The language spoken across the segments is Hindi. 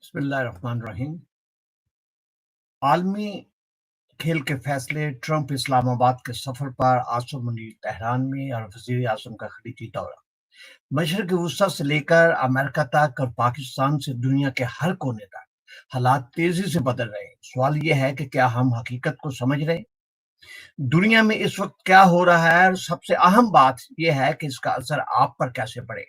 बिस्मिल्लाहिर्रहमानिर्रहीम। आलमी खेल के फैसले, ट्रंप इस्लामाबाद के सफर पर, आसिम मुनीर तेहरान में और वजीर आजम का खलीजी दौरा। मशरक़ वस्ती से लेकर अमेरिका तक और पाकिस्तान से दुनिया के हर कोने तक हालात तेजी से बदल रहे हैं। सवाल यह है कि क्या हम हकीकत को समझ रहे हैं? दुनिया में इस वक्त क्या हो रहा है, और सबसे अहम बात यह है कि इसका असर आप पर कैसे पड़े।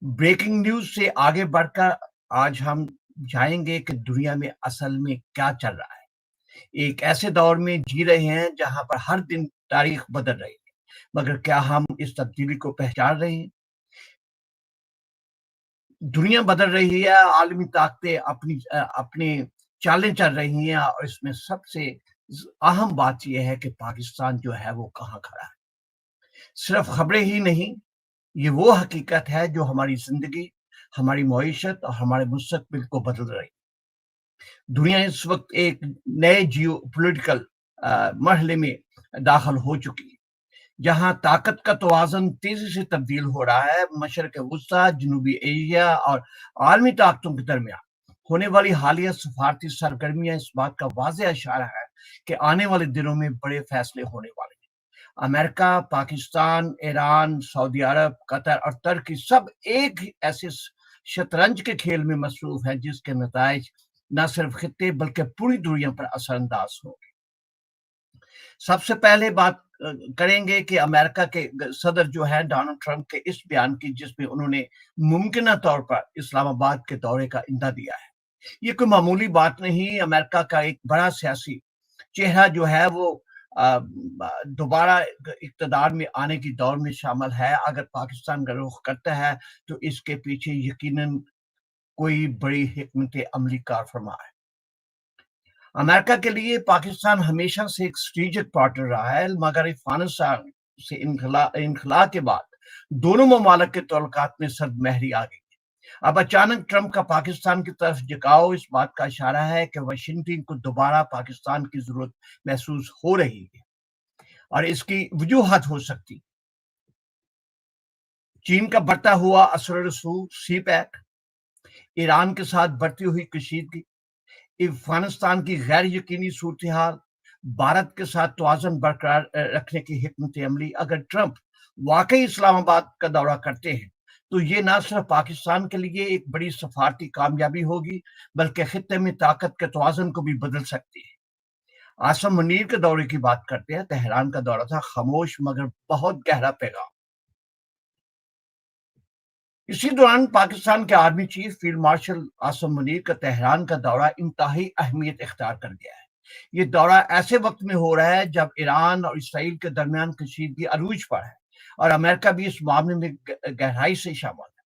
ब्रेकिंग न्यूज से आगे बढ़कर आज हम जाएंगे कि दुनिया में असल में क्या चल रहा है। एक ऐसे दौर में जी रहे हैं जहां पर हर दिन तारीख बदल रही है, मगर क्या हम इस तब्दीली को पहचान रहे हैं? दुनिया बदल रही है, आलमी ताकतें अपनी चालें चल रही हैं, और इसमें सबसे अहम बात यह है कि पाकिस्तान जो है वो कहाँ खड़ा है। सिर्फ खबरें ही नहीं, ये वो हकीकत है जो हमारी जिंदगी, हमारी मईशत और हमारे मुस्तकबिल को बदल रही है। दुनिया इस वक्त एक नए जियो पोलिटिकल मरहले में दाखिल हो चुकी है, जहां ताकत का तवाज़ुन तेजी से तब्दील हो रहा है। मशरक़ वस्ती, जनूबी एशिया और आलमी ताकतों के दरमियान होने वाली हालिया सफारती सरगर्मियां इस बात का वाज़ेह इशारा है कि आने वाले दिनों में बड़े फैसले होने वाले हैं। अमेरिका, पाकिस्तान, ईरान, सऊदी अरब, कतर और तुर्की सब एक ही ऐसे शतरंज के खेल में मसरूफ हैं जिसके नताइज न सिर्फ खित्ते बल्कि पूरी दुनिया पर असरअंदाज होंगे। सबसे पहले बात करेंगे कि अमेरिका के सदर जो है डोनाल्ड ट्रंप के इस बयान की, जिसमें उन्होंने मुमकिना तौर पर इस्लामाबाद के दौरे का इंदा दिया है। ये कोई मामूली बात नहीं। अमेरिका का एक बड़ा सियासी चेहरा जो है वो दोबारा इक़्तिदार में आने की दौड़ में शामिल है। अगर पाकिस्तान का रुख करता है तो इसके पीछे यकीनन कोई बड़ी हिकमत अमली कार फरमा है। अमेरिका के लिए पाकिस्तान हमेशा से एक स्ट्रेटेजिक पार्टनर रहा है, मगर अफगानिस्तान से इनखला के बाद दोनों ममालिक के तल्लुकात में सर्दमहरी आ गई। अब अचानक ट्रंप का पाकिस्तान की तरफ झुकाव इस बात का इशारा है कि वाशिंगटन को दोबारा पाकिस्तान की जरूरत महसूस हो रही है, और इसकी वजूहत हो सकती चीन का बढ़ता हुआ असर रसूख, सी पैक, ईरान के साथ बढ़ती हुई कशीदगी, अफगानिस्तान की गैर यकीनी सूरत हाल, भारत के साथ तवाज़ुन बरकरार रखने की हिकमत अमली। अगर ट्रंप वाकई इस्लामाबाद का दौरा करते हैं तो ये ना सिर्फ पाकिस्तान के लिए एक बड़ी सफारती कामयाबी होगी, बल्कि खित्ते में ताकत के तवाज़ुन को भी बदल सकती है। आसिम मुनीर के दौरे की बात करते हैं। तेहरान का दौरा था खामोश मगर बहुत गहरा पैगाम। इसी दौरान पाकिस्तान के army chief field marshal Asim Munir का तेहरान का दौरा इंतहाई अहमियत इख्तियार कर गया है। ये दौरा ऐसे वक्त में हो रहा है जब ईरान और इसराइल के दरमियान कशीदगी अरूज पर है, और अमेरिका भी इस मामले में गहराई से शामिल है।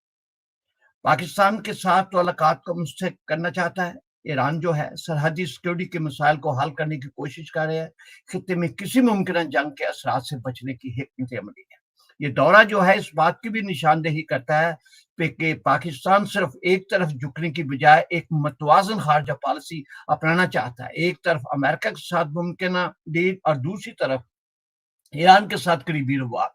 पाकिस्तान के साथ ताल्लुकात को मुस्तहकम करना चाहता है। ईरान जो है सरहदी सिक्योरिटी के मसाइल को हल करने की कोशिश कर रहे हैं। खित्ते में किसी मुमकिन जंग के असरात से बचने की हिकमत अमली है। ये दौरा जो है इस बात की भी निशानदेही करता है कि पाकिस्तान सिर्फ एक तरफ झुकने की बजाय एक मतवाजन खारजा पॉलिसी अपनाना चाहता है। एक तरफ अमेरिका के साथ मुमकिन डील और दूसरी तरफ ईरान के साथ करीबी रवाब।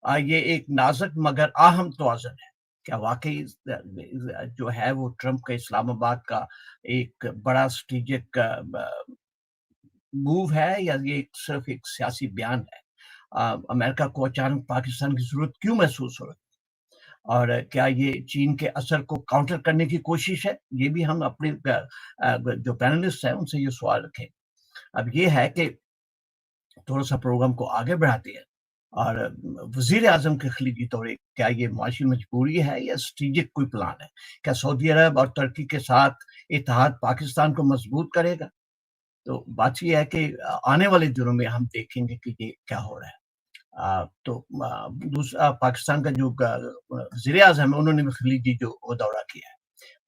ये एक नाजुक मगर अहम तवाज़ुन है। क्या वाकई जो है वो ट्रंप का इस्लामाबाद का एक बड़ा स्ट्रेटेजिक मूव है, या ये सिर्फ एक सियासी बयान है? अमेरिका को अचानक पाकिस्तान की जरूरत क्यों महसूस हो रही है, और क्या ये चीन के असर को काउंटर करने की कोशिश है? ये भी हम अपने जो पैनलिस्ट हैं उनसे ये सवाल रखें। अब ये है कि थोड़ा सा प्रोग्राम को आगे बढ़ाते हैं, और वजीर आजम के खलीजी दौरे, क्या ये मुआशी मजबूरी है या स्ट्रेटेजिक कोई प्लान है? क्या सऊदी अरब और तुर्की के साथ इत्तेहाद पाकिस्तान को मजबूत करेगा? तो बात ये है कि आने वाले दिनों में हम देखेंगे कि ये क्या हो रहा है। तो दूसरा पाकिस्तान का जो वज़ीर आज़म है उन्होंने भी खलीजी जो वो दौरा किया है।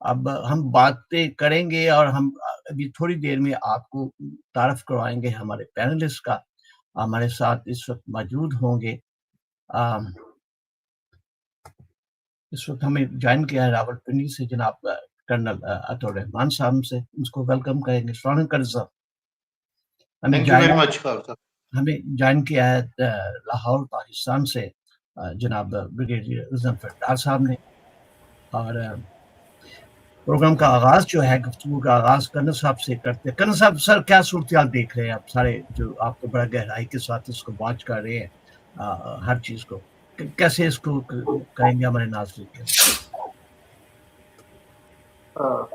अब हम बातें करेंगे, और हम अभी थोड़ी देर में आपको तारुफ करवाएँगे हमारे पैनलिस्ट का। हमारे साथ इस वक़्त मौजूद होंगे, अ, इस वक़्त हमें जॉइन किया है रावलपिंडी से जनाब कर्नल अतुर रहमान साहब से, उसको वेलकम करेंगे। अस्सलाम वालेकुम कर्नल साहब। हमें thank you very join much sir. हमें जॉइन किया है लाहौर पाकिस्तान से जनाब ब्रिगेडियर ज़फ़र डार साहब ने। और प्रोग्राम का आगाज जो है, गुफ्तगू का आगाज कर्नल साहब से करते हैं। कर्नल साहब, सर क्या सूरत देख रहे हैं आप सारे, जो आपको बड़ा गहराई के साथ इसको वॉच कर रहे हैं, हर चीज को कैसे इसको कहेंगे हमारे नाज़रीन के?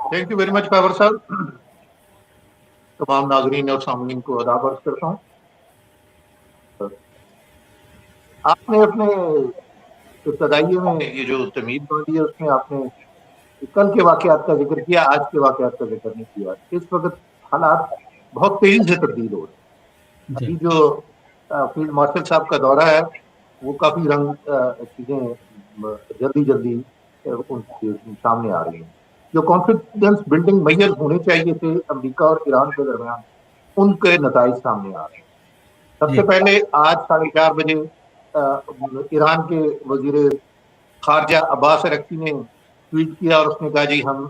Thank you very much power साहब। तमाम नाजरीन और सामईन को आदाब अर्ज करता हूँ। आपने अपने इब्तदाइये में ये जो तमीज़ बांधी है उसमें आपने कल के वाक़यात का जिक्र किया, आज के वाक़यात का जिक्र नहीं किया। इस वक्त हालात बहुत तेजी से तब्दील हो रहे हैं। अभी जो फील्ड मार्शल साहब का दौरा है वो काफी चीजें जल्दी जल्दी उनके सामने आ रही हैं। जो कॉन्फिडेंस बिल्डिंग मेजर होने चाहिए थे अमेरिका और ईरान के दरमियान, उनके नताइज सामने आ रहे हैं। सबसे पहले आज 4:30 बजे ईरान के वजीर खारजा अब्बास अरक्ची ने ट्वीट किया और उसने कहा जी हम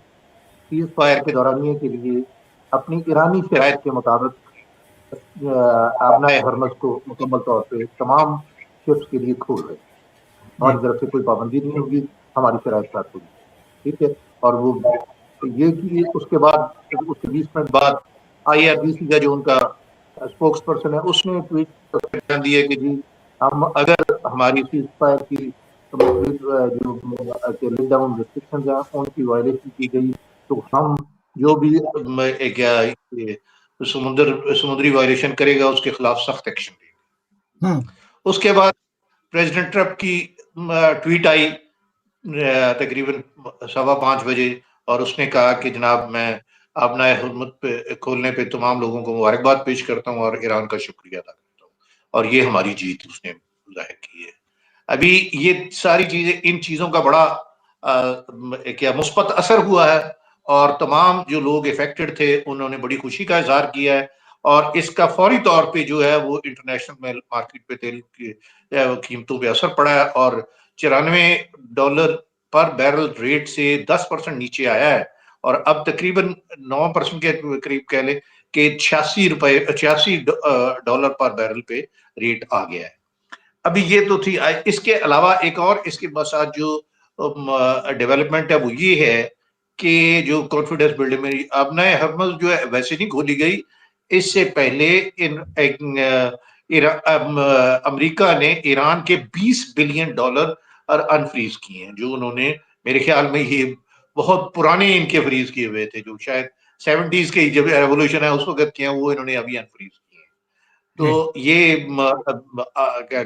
सीज फायर के दौरानिये के लिए अपनी ईरानी शराइत के मुताबिक आबनाए हरमज को मुकम्मल तौर पे तमाम शिप्स के लिए खोल रहे हैं। हमारी तरफ से कोई पाबंदी नहीं होगी, हमारी शराइत साथ होगी, ठीक है। और वो ये कि उसके बाद उसके 20 मिनट बाद IRGC का जो उनका स्पोक्स पर्सन है उसने ट्वीट कर दिया कि जी हम अगर हमारी सीज फायर की जो लेट डाउन रिस्ट्रिक्शंस हैं उनकी वायलेशन की गई तो हम जो भी क्या समुद्री वायलेशन करेगा उसके खिलाफ सख्त एक्शन लेंगे। उसके बाद प्रेसिडेंट ट्रंप की ट्वीट आई तकरीबन 5:15 बजे और उसने कहा कि जनाब मैं अपना हुर्मत पे खोलने पे तमाम लोगों को मुबारकबाद पेश करता हूँ और ईरान का शुक्रिया अदा करता हूँ और ये हमारी जीत उसने जाहिर की है। अभी ये सारी चीजें, इन चीजों का बड़ा क्या मुस्बत असर हुआ है और तमाम जो लोग इफेक्टेड थे उन्होंने बड़ी खुशी का इजहार किया है और इसका फौरी तौर पे जो है वो इंटरनेशनल मार्केट पे तेल की कीमतों पे असर पड़ा है और $94 पर बैरल रेट से 10% नीचे आया है और अब तकरीबन 9% के करीब कह ले कि $86 पर बैरल पे रेट आ गया है। अभी ये तो थी। इसके अलावा एक और इसके साथ जो डेवलपमेंट है वो ये है कि जो कॉन्फिडेंस बिल्डिंग में अब नए हरमज जो है वैसे नहीं खोली गई, इससे पहले अमेरिका ने ईरान के $20 बिलियन अनफ्रीज किए हैं, जो उन्होंने मेरे ख्याल में ये बहुत पुराने इनके फ्रीज किए हुए थे, जो शायद 70s के जब रेवोल्यूशन है उस वक्त किए, वो इन्होंने अभी अनफ्रीज किए। तो ये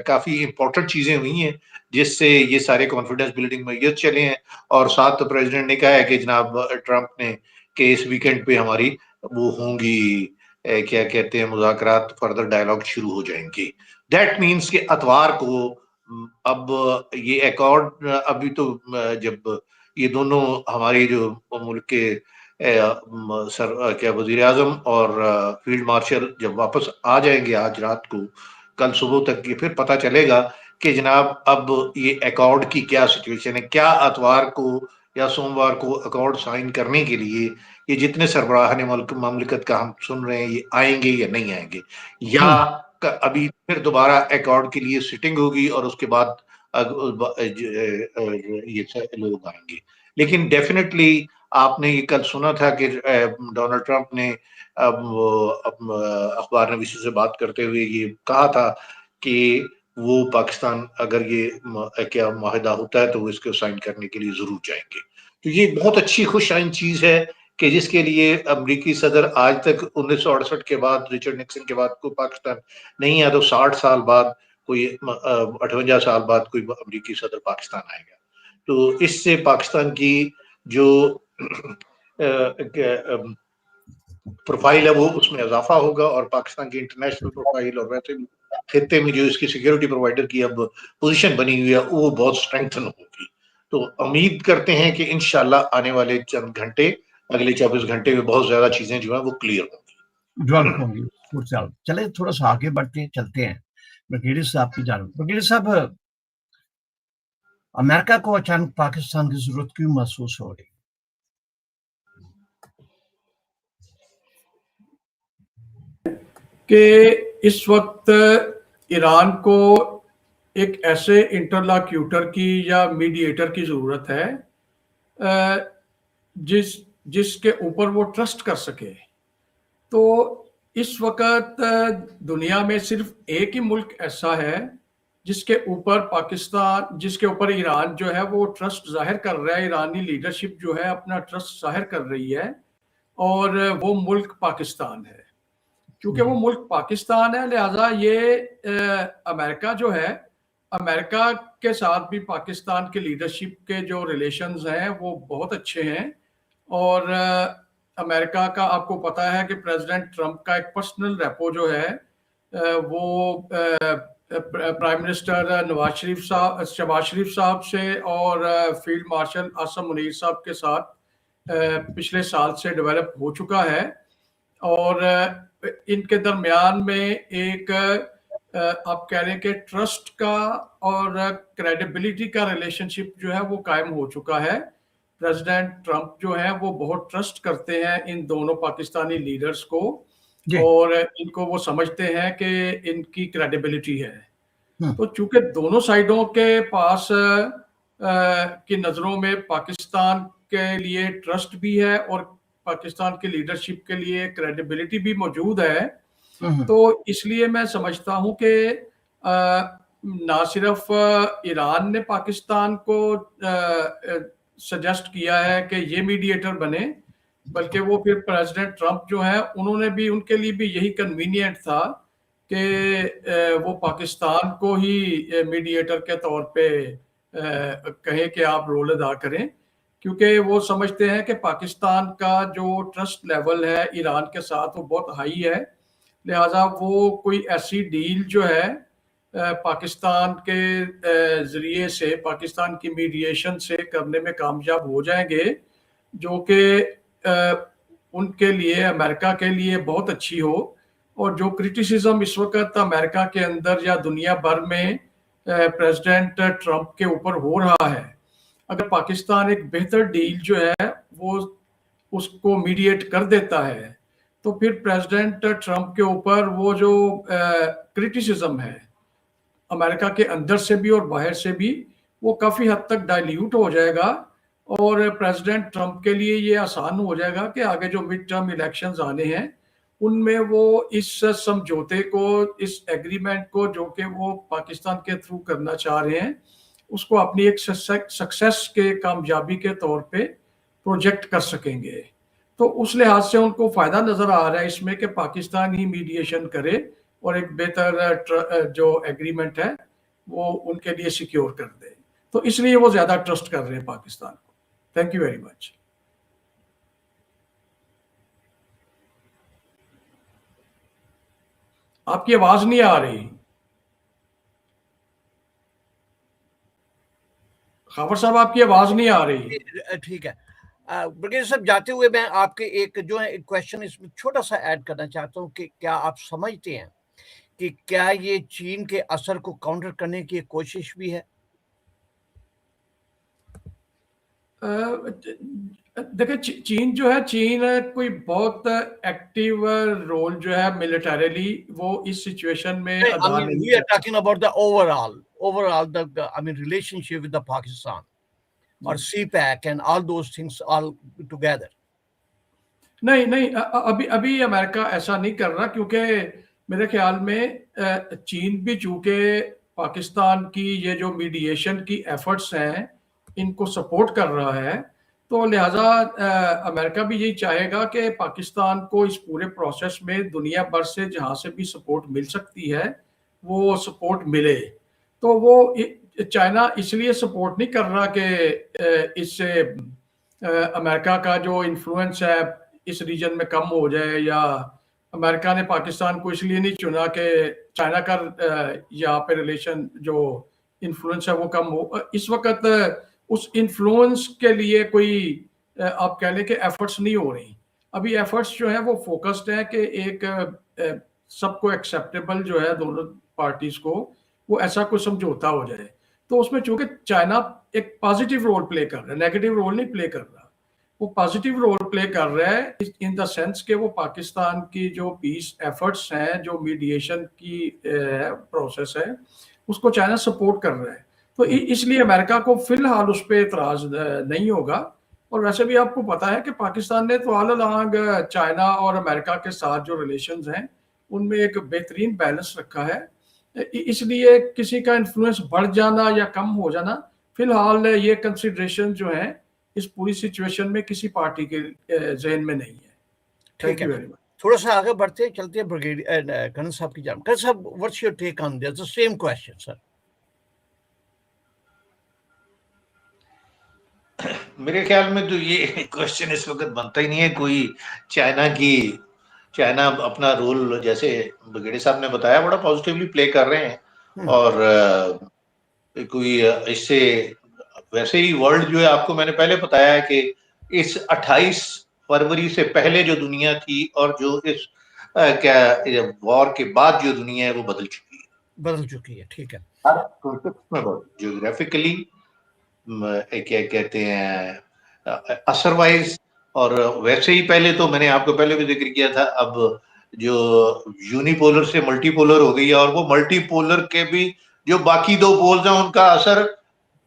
काफी इंपॉर्टेंट चीजें हुई हैं जिससे ये सारे कॉन्फिडेंस बिल्डिंग में चले हैं और साथ तो प्रेसिडेंट ने कहा है कि जनाब ट्रंप ने कि इस वीकेंड पे हमारी वो होंगी क्या कहते हैं मुज़ाकरात, फर्दर डायलॉग शुरू हो जाएंगे। दैट मीन्स कि अतवार को अब ये अकॉर्ड अभी तो जब ये दोनों हमारे जो मुल्क के क्या वजीर आजम और फील्ड मार्शल जब वापस आ जाएंगे आज रात को, कल सुबह तक ये फिर पता चलेगा कि जनाब अब ये अकॉर्ड की क्या सिचुएशन है, क्या अतवार को या सोमवार को अकॉर्ड साइन करने के लिए ये जितने सरबराहान ममलिकत का हम सुन रहे हैं ये आएंगे या नहीं आएंगे, या अभी फिर दोबारा अकॉर्ड के लिए सिटिंग होगी और उसके बाद ये लोग आएंगे। लेकिन डेफिनेटली आपने ये कल सुना था कि डोनाल्ड ट्रंप ने अखबार नवीसी से बात करते हुए ये कहा था कि वो पाकिस्तान अगर ये क्या माहिदा होता है तो वो इसको साइन करने के लिए जरूर जाएंगे। तो ये बहुत अच्छी खुशआइन चीज है कि जिसके लिए अमेरिकी सदर आज तक 1968 के बाद, रिचर्ड निक्सन के बाद कोई पाकिस्तान नहीं आया, तो 60 साल बाद कोई 58 साल बाद कोई अमेरिकी सदर पाकिस्तान आएगा। तो इससे पाकिस्तान की जो प्रोफाइल है वो उसमें इजाफा होगा और पाकिस्तान की इंटरनेशनल प्रोफाइल और वैसे भी खित्ते में जो इसकी सिक्योरिटी प्रोवाइडर की अब पोजीशन बनी हुई है वो बहुत स्ट्रेंथन होगी। तो उम्मीद करते हैं कि इंशाल्लाह आने वाले चंद घंटे, अगले 24 घंटे में बहुत ज्यादा चीजें जो है वो क्लियर होंगी। चले थोड़ा सा आगे बढ़ते चलते हैं ब्रिगेडियर साहब की जानब। ब्रिगेडियर साहब, अमेरिका को अचानक पाकिस्तान की जरूरत क्यों महसूस हो रही? कि इस वक्त ईरान को एक ऐसे इंटरलॉक्यूटर की या मीडिएटर की ज़रूरत है जिस जिसके ऊपर वो ट्रस्ट कर सके। तो इस वक्त दुनिया में सिर्फ एक ही मुल्क ऐसा है जिसके ऊपर पाकिस्तान, जिसके ऊपर ईरान जो है वो ट्रस्ट जाहिर कर रहा है, ईरानी लीडरशिप जो है अपना ट्रस्ट जाहिर कर रही है, और वो मुल्क पाकिस्तान है। क्योंकि वो मुल्क पाकिस्तान है, लिहाजा ये अमेरिका जो है, अमेरिका के साथ भी पाकिस्तान के लीडरशिप के जो रिलेशंस हैं वो बहुत अच्छे हैं। और अमेरिका का आपको पता है कि प्रेसिडेंट ट्रंप का एक पर्सनल रेपो जो है वो प्राइम मिनिस्टर शहबाज शरीफ साहब से और फील्ड मार्शल आसम मुनीर साहब के साथ पिछले साल से डेवलप हो चुका है। और इनके दरमियान में एक आप कह रहे हैं कि ट्रस्ट का और क्रेडिबिलिटी का रिलेशनशिप जो है वो कायम हो चुका है। प्रेसिडेंट ट्रंप जो है वो बहुत ट्रस्ट करते हैं इन दोनों पाकिस्तानी लीडर्स को, और इनको वो समझते हैं कि इनकी क्रेडिबिलिटी है। तो चूंकि दोनों साइडों के पास की नज़रों में पाकिस्तान के लिए ट्रस्ट भी है और पाकिस्तान की लीडरशिप के लिए क्रेडिबिलिटी भी मौजूद है, तो इसलिए मैं समझता हूं कि ना सिर्फ ईरान ने पाकिस्तान को सजेस्ट किया है कि ये मीडिएटर बने, बल्कि वो फिर प्रेसिडेंट ट्रंप जो है उन्होंने भी, उनके लिए भी यही कन्वीनियंट था कि वो पाकिस्तान को ही मीडिएटर के तौर पे कहें कि आप रोल अदा करें, क्योंकि वो समझते हैं कि पाकिस्तान का जो ट्रस्ट लेवल है ईरान के साथ वो बहुत हाई है। लिहाजा वो कोई ऐसी डील जो है पाकिस्तान के ज़रिए से, पाकिस्तान की मीडिएशन से करने में कामयाब हो जाएंगे, जो कि उनके लिए, अमेरिका के लिए बहुत अच्छी हो। और जो क्रिटिसिज्म इस वक्त अमेरिका के अंदर या दुनिया भर में प्रेसिडेंट ट्रंप के ऊपर हो रहा है, अगर पाकिस्तान एक बेहतर डील जो है वो उसको मीडिएट कर देता है, तो फिर प्रेसिडेंट ट्रंप के ऊपर वो जो क्रिटिसिज्म है अमेरिका के अंदर से भी और बाहर से भी, वो काफ़ी हद तक डाइल्यूट हो जाएगा। और प्रेसिडेंट ट्रंप के लिए ये आसान हो जाएगा कि आगे जो मिड टर्म इलेक्शंस आने हैं उनमें वो इस समझौते को, इस एग्रीमेंट को जो कि वो पाकिस्तान के थ्रू करना चाह रहे हैं, उसको अपनी एक सक्सेस के, कामयाबी के तौर पे प्रोजेक्ट कर सकेंगे। तो उस लिहाज से उनको फ़ायदा नज़र आ रहा है इसमें कि पाकिस्तान ही मीडिएशन करे और एक बेहतर जो एग्रीमेंट है वो उनके लिए सिक्योर कर दे। तो इसलिए वो ज़्यादा ट्रस्ट कर रहे हैं पाकिस्तान को। Thank you very much. आपकी आवाज़ नहीं आ रही खबर साहब, आपकी आवाज़ नहीं आ रही। ठीक है, ब्रिगेडियर साहब, जाते हुए मैं आपके एक जो है क्वेश्चन इसमें छोटा सा ऐड करना चाहता हूँ कि क्या आप समझते हैं कि क्या ये चीन के असर को काउंटर करने की कोशिश भी है? देखिए, चीन जो है, चीन कोई बहुत एक्टिव रोल जो है मिलिटरीली वो इस सिचुएशन में अदा नहीं। We are talking about the overall the I mean relationship with the Pakistan or CPAC and all those things all together. नहीं, अभी अमेरिका ऐसा नहीं कर रहा, क्योंकि मेरे ख्याल में चीन भी चूंकि पाकिस्तान की ये जो मीडिएशन की एफर्ट्स हैं इनको सपोर्ट कर रहा है, तो लिहाजा अमेरिका भी यही चाहेगा कि पाकिस्तान को इस पूरे प्रोसेस में दुनिया भर से जहाँ से भी सपोर्ट मिल सकती है वो सपोर्ट मिले। तो वो चाइना इसलिए सपोर्ट नहीं कर रहा कि इससे अमेरिका का जो इन्फ्लुएंस है इस रीजन में कम हो जाए, या अमेरिका ने पाकिस्तान को इसलिए नहीं चुना कि चाइना का यहाँ पे रिलेशन जो इन्फ्लुएंस है वो कम हो। इस वक्त उस इन्फ्लुएंस के लिए कोई आप कह लें कि एफर्ट्स नहीं हो रही। अभी एफर्ट्स जो है वो फोकस्ड है कि एक सबको एक्सेप्टेबल जो है दोनों पार्टीज को, वो ऐसा कोई समझौता हो जाए। तो उसमें चूंकि चाइना एक पॉजिटिव रोल प्ले कर रहा है, नेगेटिव रोल नहीं प्ले कर रहा, वो पॉजिटिव रोल प्ले कर रहा है इन द सेंस कि वो पाकिस्तान की जो पीस एफर्ट्स हैं, जो मीडिएशन की प्रोसेस है, उसको चाइना सपोर्ट कर रहा है। तो इसलिए अमेरिका को फिलहाल उस पर एतराज नहीं होगा, और वैसे भी आपको पता है कि पाकिस्तान ने तो ऑल अलोंग चाइना और अमेरिका के साथ जो रिलेशंस हैं उनमें एक बेहतरीन बैलेंस रखा है। इसलिए किसी का इन्फ्लुएंस बढ़ जाना या कम हो जाना फिलहाल ये कंसिडरेशन जो है इस पूरी सिचुएशन में किसी पार्टी के जहन में नहीं है। Thank you very much. थोड़ा सा आगे बढ़ते हैं, चलते हैं ब्रिगेडियर कर्नल साहब की जान। कर्नल साहब, what's your take on this? The same question sir. मेरे ख्याल में तो ये क्वेश्चन इस वक्त बनता ही नहीं है। चाइना अपना रोल, जैसे ब्रिगेडियर साहब ने बताया, बड़ा पॉजिटिवली प्ले कर रहे हैं। और कोई इससे वैसे ही वर्ल्ड जो है, आपको मैंने पहले बताया है कि इस 28 फरवरी से पहले जो दुनिया थी और जो इस क्या वॉर के बाद जो दुनिया है वो बदल चुकी है। ठीक है। हर कॉन्टेक्स्ट में जियोग्राफिकली, क्या कहते हैं, असर वाइज, और वैसे ही पहले तो मैंने आपको पहले भी जिक्र किया था, अब जो यूनिपोलर से मल्टीपोलर हो गई है, और वो मल्टीपोलर के भी जो बाकी दो पोल्स हैं उनका असर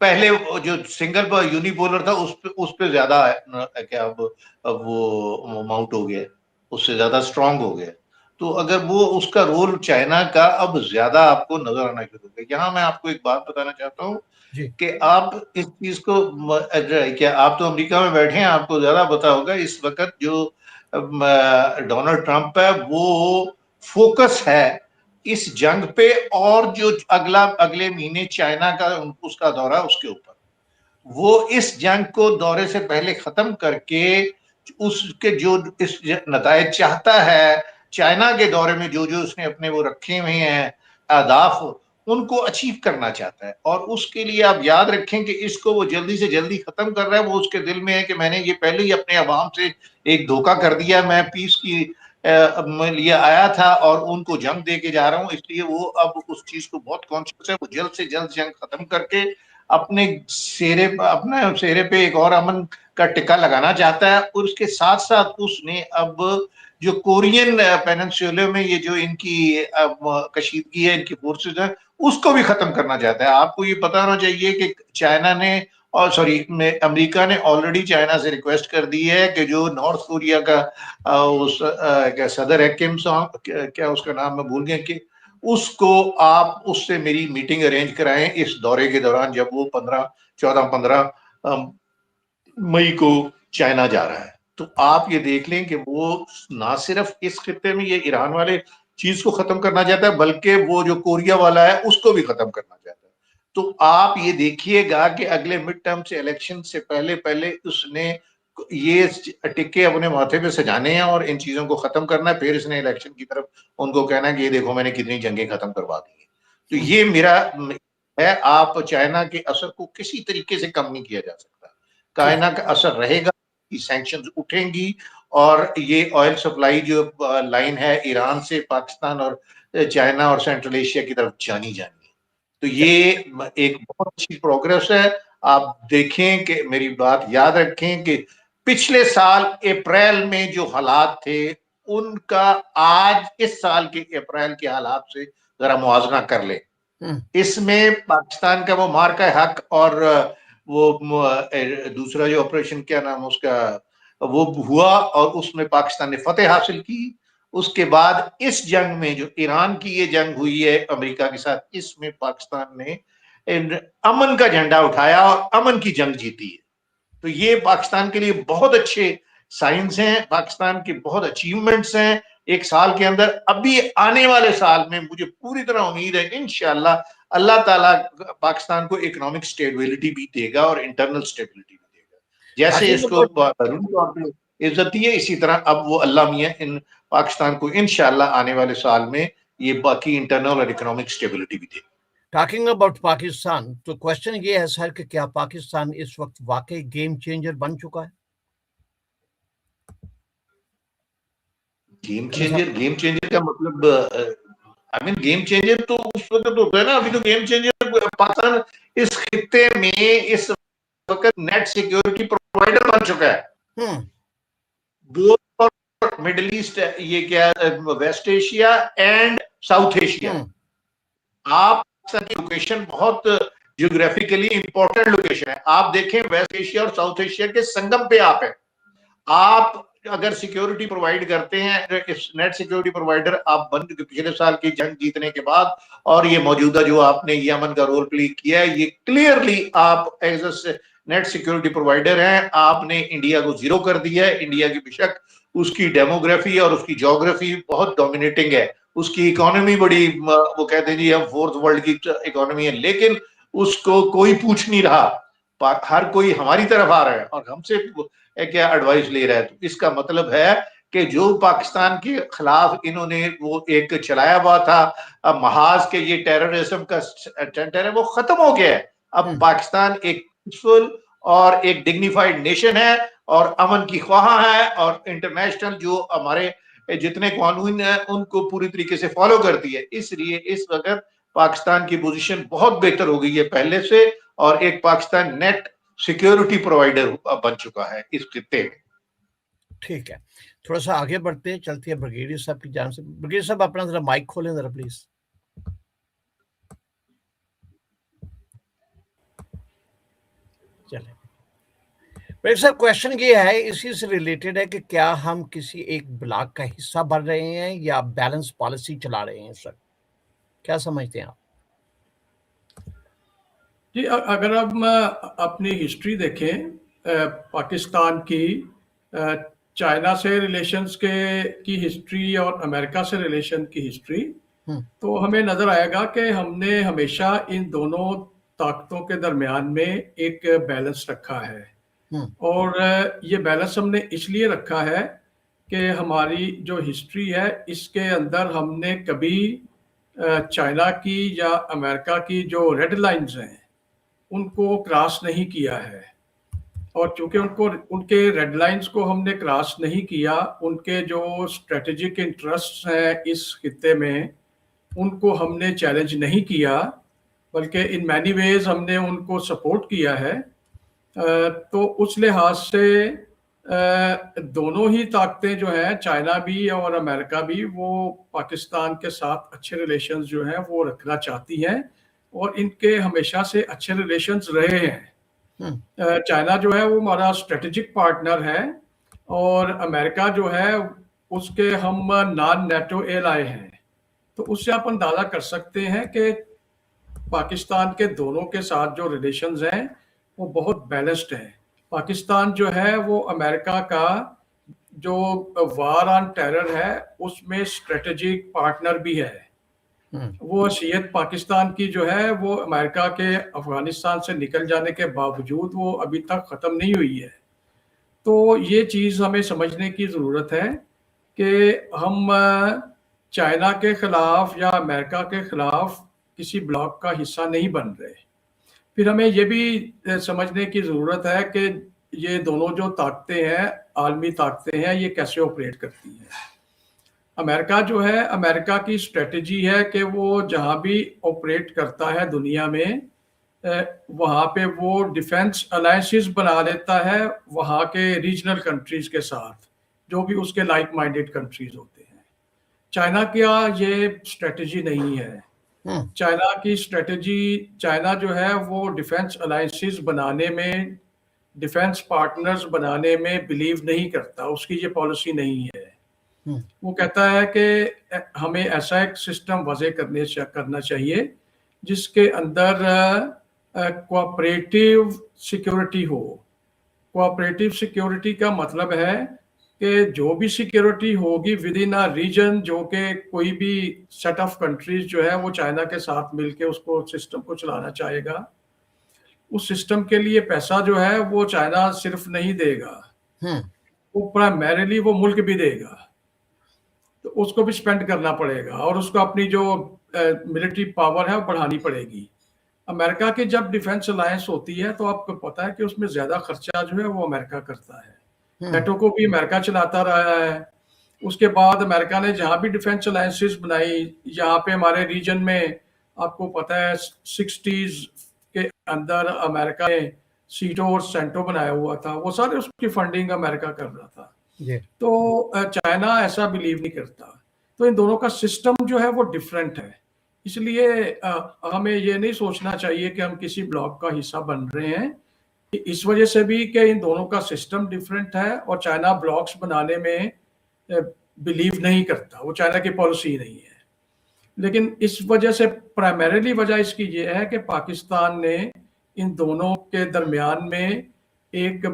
पहले जो सिंगल पर यूनिपोलर था उस पे ज्यादा है क्या, अब वो माउंट हो गया, उससे ज्यादा स्ट्रांग हो गया। तो अगर वो उसका रोल चाइना का अब ज्यादा आपको नजर आना शुरू हो गया। यहाँ मैं आपको एक बात बताना चाहता हूँ कि आप इस चीज को, क्या आप तो अमेरिका में बैठे हैं, आपको ज्यादा पता होगा, इस वक्त जो डोनाल्ड ट्रंप है वो फोकस है इस जंग पे, और जो अगले महीने चाइना का उसका दौरा उसके ऊपर, वो इस जंग को दौरे से पहले खत्म करके उसके जो इस नतायज चाहता है चाइना के दौरे में, जो उसने अपने वो रखे हुए हैं अहदाफ, उनको अचीव करना चाहता है। और उसके लिए आप याद रखें कि इसको वो जल्दी से जल्दी खत्म कर रहा है। वो उसके दिल में है कि मैंने ये पहले ही अपने अवाम से एक धोखा कर दिया, मैं पीस की लिए आया था और उनको जंग दे के जा रहा हूं, इसलिए वो अब उस चीज को बहुत कॉन्शियस है। वो जल्द से जल्द जंग खत्म करके अपने चेहरे पे एक और अमन का टिक्का लगाना चाहता है। और उसके साथ साथ उसने अब जो कोरियन पेनिनसुला में ये जो इनकी कशीदगी है, इनकी फोर्सेज है, उसको भी खत्म करना चाहता है। आपको ये पता होना चाहिए कि अमेरिका ने ऑलरेडी चाइना से रिक्वेस्ट कर दी है कि जो नॉर्थ कोरिया का क्या सदर है, किम सॉन्ग, क्या उसका नाम मैं भूल गया, कि उसको आप उससे मेरी मीटिंग अरेंज कराएं इस दौरे के दौरान, जब वो 15 मई को चाइना जा रहा है। तो आप ये देख लें कि वो ना सिर्फ इस खित्ते में ये ईरान वाले चीज को खत्म करना चाहता है, बल्कि वो जो कोरिया वाला है उसको भी खत्म करना चाहता है। तो आप ये देखिएगा कि अगले मिड टर्म से इलेक्शन से पहले पहले उसने ये टिक्के अपने माथे पे सजाने हैं और इन चीजों को खत्म करना है। फिर इसने इलेक्शन की तरफ उनको कहना है कि ये देखो मैंने कितनी जंगें खत्म करवा दी है। तो ये मेरा है, आप चाइना के असर को किसी तरीके से कम नहीं किया जा सकता। चाइना का असर रहेगा, सैंक्शंस उठेंगी, और ये ऑयल सप्लाई जो लाइन है ईरान से पाकिस्तान और चाइना और सेंट्रल एशिया की तरफ जानी है। तो ये एक बहुत अच्छी प्रोग्रेस है। आप देखें कि मेरी बात याद रखें कि पिछले साल अप्रैल में जो हालात थे उनका आज इस साल के अप्रैल के हालात से जरा मुआवजा कर ले। इसमें पाकिस्तान का वो मार का हक और वो दूसरा जो ऑपरेशन, क्या नाम उसका, वो हुआ और उसमें पाकिस्तान ने फतेह हासिल की। उसके बाद इस जंग में जो ईरान की ये जंग हुई है अमेरिका के साथ, इसमें पाकिस्तान ने अमन का झंडा उठाया और अमन की जंग जीती है। तो ये पाकिस्तान के लिए बहुत अच्छे साइंस हैं, पाकिस्तान के बहुत अचीवमेंट्स हैं एक साल के अंदर। अभी आने वाले साल में मुझे पूरी तरह उम्मीद है इंशाअल्लाह अल्लाह ताला पाकिस्तान को इकोनॉमिक स्टेबिलिटी भी देगा और इंटरनल स्टेबिलिटी भी देगा। जैसे इसको इज्जत दी है, इसी तरह अब वो अल्लाह मियां इन पाकिस्तान को इंशाअल्लाह आने वाले साल में ये बाकी इंटरनल और इकोनॉमिक स्टेबिलिटी भी देगा। टॉकिंग अबाउट पाकिस्तान, तो क्वेश्चन ये है सर कि क्या पाकिस्तान इस वक्त वाकई गेम चेंजर बन चुका है? गेम चेंजर का मतलब, आई मीन गेम चेंजर तो उस वक्त तो होता है ना। अभी तो गेम चेंजर पाकिस्तान इस खित्ते में इस वक्त नेट सिक्योरिटी प्रोवाइडर बन चुका है। बोथ फॉर मिडिल ईस्ट, ये क्या, West Asia and South Asia. आप की लोकेशन बहुत जियोग्राफिकली इंपॉर्टेंट लोकेशन है। आप देखें वेस्ट एशिया और साउथ एशिया के संगम पे आप है। आप अगर सिक्योरिटी प्रोवाइड करते हैं, नेट सिक्योरिटी प्रोवाइडर आप बन चुके पिछले साल की जंग जीतने के बाद, और ये मौजूदा जो आपने यमन का रोल प्ले किया है, ये क्लियरली आप as a net security provider हैं। आपने इंडिया को जीरो कर दिया है। इंडिया की बेशक उसकी डेमोग्राफी और उसकी ज्योग्राफी बहुत डोमिनेटिंग है, उसकी इकोनॉमी बड़ी, वो कहते हैं जी हम फोर्थ वर्ल्ड की इकोनॉमी है, लेकिन उसको कोई पूछ नहीं रहा। हर कोई हमारी तरफ आ रहा है और हमसे क्या एडवाइस ले रहा है। तो इसका मतलब है कि जो पाकिस्तान के खिलाफ इन्होंने वो एक चलाया हुआ था महाज के ये टेररिज्म का सेंटर है, वो खत्म हो गया है। अब पाकिस्तान एक पीसफुल और एक डिग्निफाइड नेशन है और अमन की ख्वाह है, और इंटरनेशनल जो हमारे जितने कानून है उनको पूरी तरीके से फॉलो करती है। इसलिए इस वक्त पाकिस्तान की पोजीशन बहुत बेहतर हो गई है पहले से, और एक पाकिस्तान नेट सिक्योरिटी प्रोवाइडर बन चुका है इस खित्ते में। ठीक है, थोड़ा सा आगे बढ़ते हैं, चलते हैं ब्रिगेडियर साहब की जान से। ब्रिगेडियर साहब अपना जरा माइक खोलें जरा प्लीज। चले ब्रिगेडियर साहब, क्वेश्चन ये है, इसी से रिलेटेड है कि क्या हम किसी एक ब्लॉक का हिस्सा बन रहे हैं या बैलेंस पॉलिसी चला रहे हैं सर, क्या समझते हैं आप? जी, अगर हम अपनी हिस्ट्री देखें पाकिस्तान की, चाइना से रिलेशंस की हिस्ट्री और अमेरिका से रिलेशन की हिस्ट्री, तो हमें नजर आएगा कि हमने हमेशा इन दोनों ताकतों के दरमियान में एक बैलेंस रखा है। और ये बैलेंस हमने इसलिए रखा है कि हमारी जो हिस्ट्री है इसके अंदर हमने कभी चाइना की या अमेरिका की जो रेड लाइंस हैं उनको क्रॉस नहीं किया है। और चूंकि उनके रेड लाइंस को हमने क्रॉस नहीं किया, उनके जो स्ट्रेटेजिक इंटरेस्ट हैं इस खित्ते में उनको हमने चैलेंज नहीं किया, बल्कि इन मैनी वेज हमने उनको सपोर्ट किया है। तो उस लिहाज से दोनों ही ताकतें जो हैं, चाइना भी और अमेरिका भी, वो पाकिस्तान के साथ अच्छे रिलेशंस जो हैं वो रखना चाहती हैं और इनके हमेशा से अच्छे रिलेशंस रहे हैं। चाइना जो है वो हमारा स्ट्रेटेजिक पार्टनर है और अमेरिका जो है उसके हम नॉन नेटो एलाय हैं। तो उससे आप अंदाजा कर सकते हैं कि पाकिस्तान के दोनों के साथ जो रिलेशंस हैं वो बहुत बैलेंस्ड हैं। पाकिस्तान जो है वो अमेरिका का जो वार ऑन टेरर है उसमें स्ट्रेटेजिक पार्टनर भी है। वो हैसियत पाकिस्तान की जो है वो अमेरिका के अफगानिस्तान से निकल जाने के बावजूद वो अभी तक ख़त्म नहीं हुई है। तो ये चीज़ हमें समझने की ज़रूरत है कि हम चाइना के ख़िलाफ़ या अमेरिका के ख़िलाफ़ किसी ब्लॉक का हिस्सा नहीं बन रहे। फिर हमें ये भी समझने की ज़रूरत है कि ये दोनों जो ताकतें हैं, आलमी ताकतें हैं, ये कैसे ऑपरेट करती हैं। अमेरिका जो है, अमेरिका की स्ट्रेटजी है कि वो जहाँ भी ऑपरेट करता है दुनिया में, वहाँ पे वो डिफेंस अलायंसेस बना लेता है वहाँ के रीजनल कंट्रीज़ के साथ, जो भी उसके लाइक माइंडेड कंट्रीज़ होते हैं। चाइना का ये स्ट्रेटजी नहीं है। चाइना की स्ट्रेटजी, चाइना जो है वो डिफेंस अलायंसेस बनाने में, डिफेंस पार्टनर्स बनाने में बिलीव नहीं करता, उसकी ये पॉलिसी नहीं है। वो कहता है कि हमें ऐसा एक सिस्टम वज़े करना चाहिए जिसके अंदर कोऑपरेटिव सिक्योरिटी हो। कोऑपरेटिव सिक्योरिटी का मतलब है कि जो भी सिक्योरिटी होगी विद इन अ रीजन, जो कि कोई भी सेट ऑफ कंट्रीज जो है वो चाइना के साथ मिलके उसको सिस्टम को चलाना चाहेगा, उस सिस्टम के लिए पैसा जो है वो चाइना सिर्फ नहीं देगा, वो प्राइमरीली वो मुल्क भी देगा, तो उसको भी स्पेंड करना पड़ेगा और उसको अपनी जो मिलिट्री पावर है वो बढ़ानी पड़ेगी। अमेरिका की जब डिफेंस अलायंस होती है तो आपको पता है कि उसमें ज्यादा खर्चा जो है वो अमेरिका करता है। नेटो को भी अमेरिका चलाता रहा है। उसके बाद अमेरिका ने जहाँ भी डिफेंस अलायंसेस बनाई, यहाँ पे हमारे रीजन में आपको पता है 60s के अंदर अमेरिका ने सीटो और सेंटो बनाया हुआ था, वो सारे उसकी फंडिंग अमेरिका कर रहा था। तो चाइना ऐसा बिलीव नहीं करता। तो इन दोनों का सिस्टम जो है वो डिफरेंट है। इसलिए हमें ये नहीं सोचना चाहिए कि हम किसी ब्लॉक का हिस्सा बन रहे हैं, इस वजह से भी कि इन दोनों का सिस्टम डिफरेंट है और चाइना ब्लॉक्स बनाने में बिलीव नहीं करता, वो चाइना की पॉलिसी नहीं है। लेकिन इस वजह से प्राइमरीली वजह इसकी ये है कि पाकिस्तान ने इन दोनों के दरमियान में एक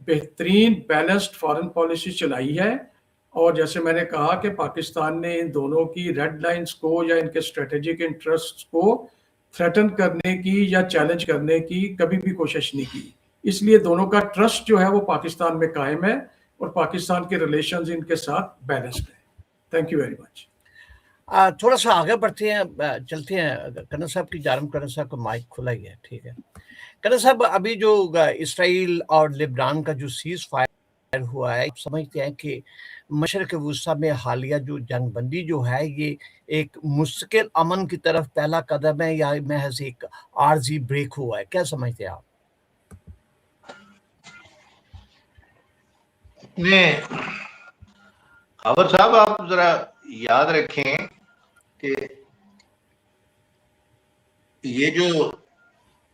बेहतरीन बैलेंस्ड फॉरेन पॉलिसी चलाई है, और जैसे मैंने कहा कि पाकिस्तान ने इन दोनों की रेड लाइंस को या इनके स्ट्रेटेजिक इंटरेस्ट्स को थ्रेटन करने की या चैलेंज करने की कभी भी कोशिश नहीं की। इसलिए दोनों का ट्रस्ट जो है वो पाकिस्तान में कायम है और पाकिस्तान के रिलेशंस इनके साथ बैलेंस्ड है। Thank you very much. थोड़ा सा आगे बढ़ते हैं, चलते हैं कन्ना साहब की जानब। कन्ना साहब का माइक खुला ही है, ठीक है। कन्ना साहब, अभी जो इसराइल और लेबनान का जो सीज फायर हुआ है, समझते हैं कि मशरक़ वुस्ता में हालिया जो जंगबंदी जो है ये एक मुस्तकिल अमन की तरफ पहला कदम है या महज एक आर्जी ब्रेक हुआ है? क्या समझते हैं आप? खबर साहब, आप जरा याद रखें कि ये जो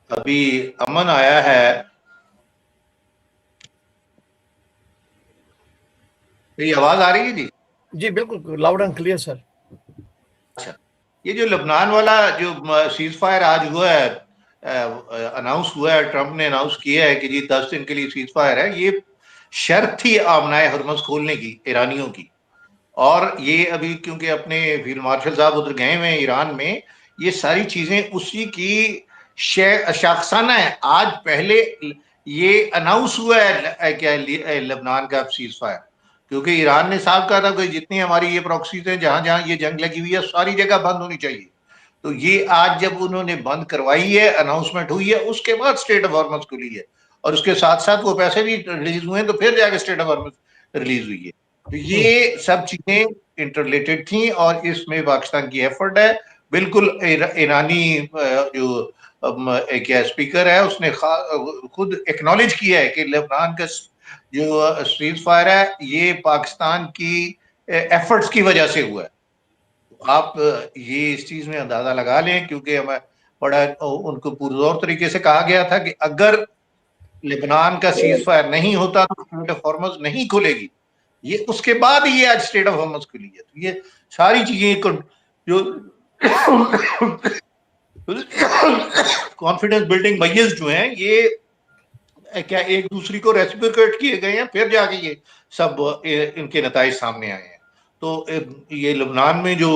अभी अमन आया है, ये आवाज आ रही है जी? जी बिल्कुल, लाउड एंड क्लियर सर। अच्छा, ये जो लेबनान वाला जो सीज फायर आज हुआ है, अनाउंस हुआ है, ट्रंप ने अनाउंस किया है कि जी 10 दिन के लिए सीज फायर है, ये शर्त थी आमनाए हरमज खोलने की ईरानियों की। और ये अभी क्योंकि अपने फील्ड मार्शल साहब उधर गए हुए हैं ईरान में, ये सारी चीजें उसी की शाखसाना है। आज पहले ये अनाउंस हुआ है क्या लेबनान का सीज फायर, क्योंकि ईरान ने साफ कहा था कि जितनी हमारी ये प्रॉक्सीज हैं, जहां जहां ये जंग लगी हुई है, सारी जगह बंद होनी चाहिए। तो ये आज जब उन्होंने बंद करवाई है, अनाउंसमेंट हुई है, उसके बाद स्टेट ऑफ हॉर्मज खुली है, और उसके साथ साथ वो पैसे भी रिलीज हुए हैं, तो फिर जाके स्टेट ऑफ हॉर्मज रिलीज हुई है। तो ये सब चीजें इंटरलेटेड थी और इसमें पाकिस्तान की एफर्ट है। बिल्कुल ईरानी जो क्या स्पीकर है, उसने खुद एक्नॉलेज किया है कि लेबनान का जो सीज फायर है ये पाकिस्तान की एफर्ट्स की वजह से हुआ है। आप ये इस चीज में अंदाजा लगा लें, क्योंकि हमें बड़ा उनको पुरजोर तरीके से कहा गया था कि अगर लेबनान का सीज फायर नहीं होता तो स्टेट ऑफ हॉर्मज नहीं खुलेगी। ये उसके बाद ही ये आज स्टेट ऑफ हॉर्मज खुली है। तो ये सारी चीजें जो कॉन्फिडेंस बिल्डिंग मैयर्स जो हैं, ये क्या एक दूसरी को रेसिप्रोकेट किए गए हैं, फिर जाके ये सब इनके नताइज सामने आए हैं। तो ये लेबनान में जो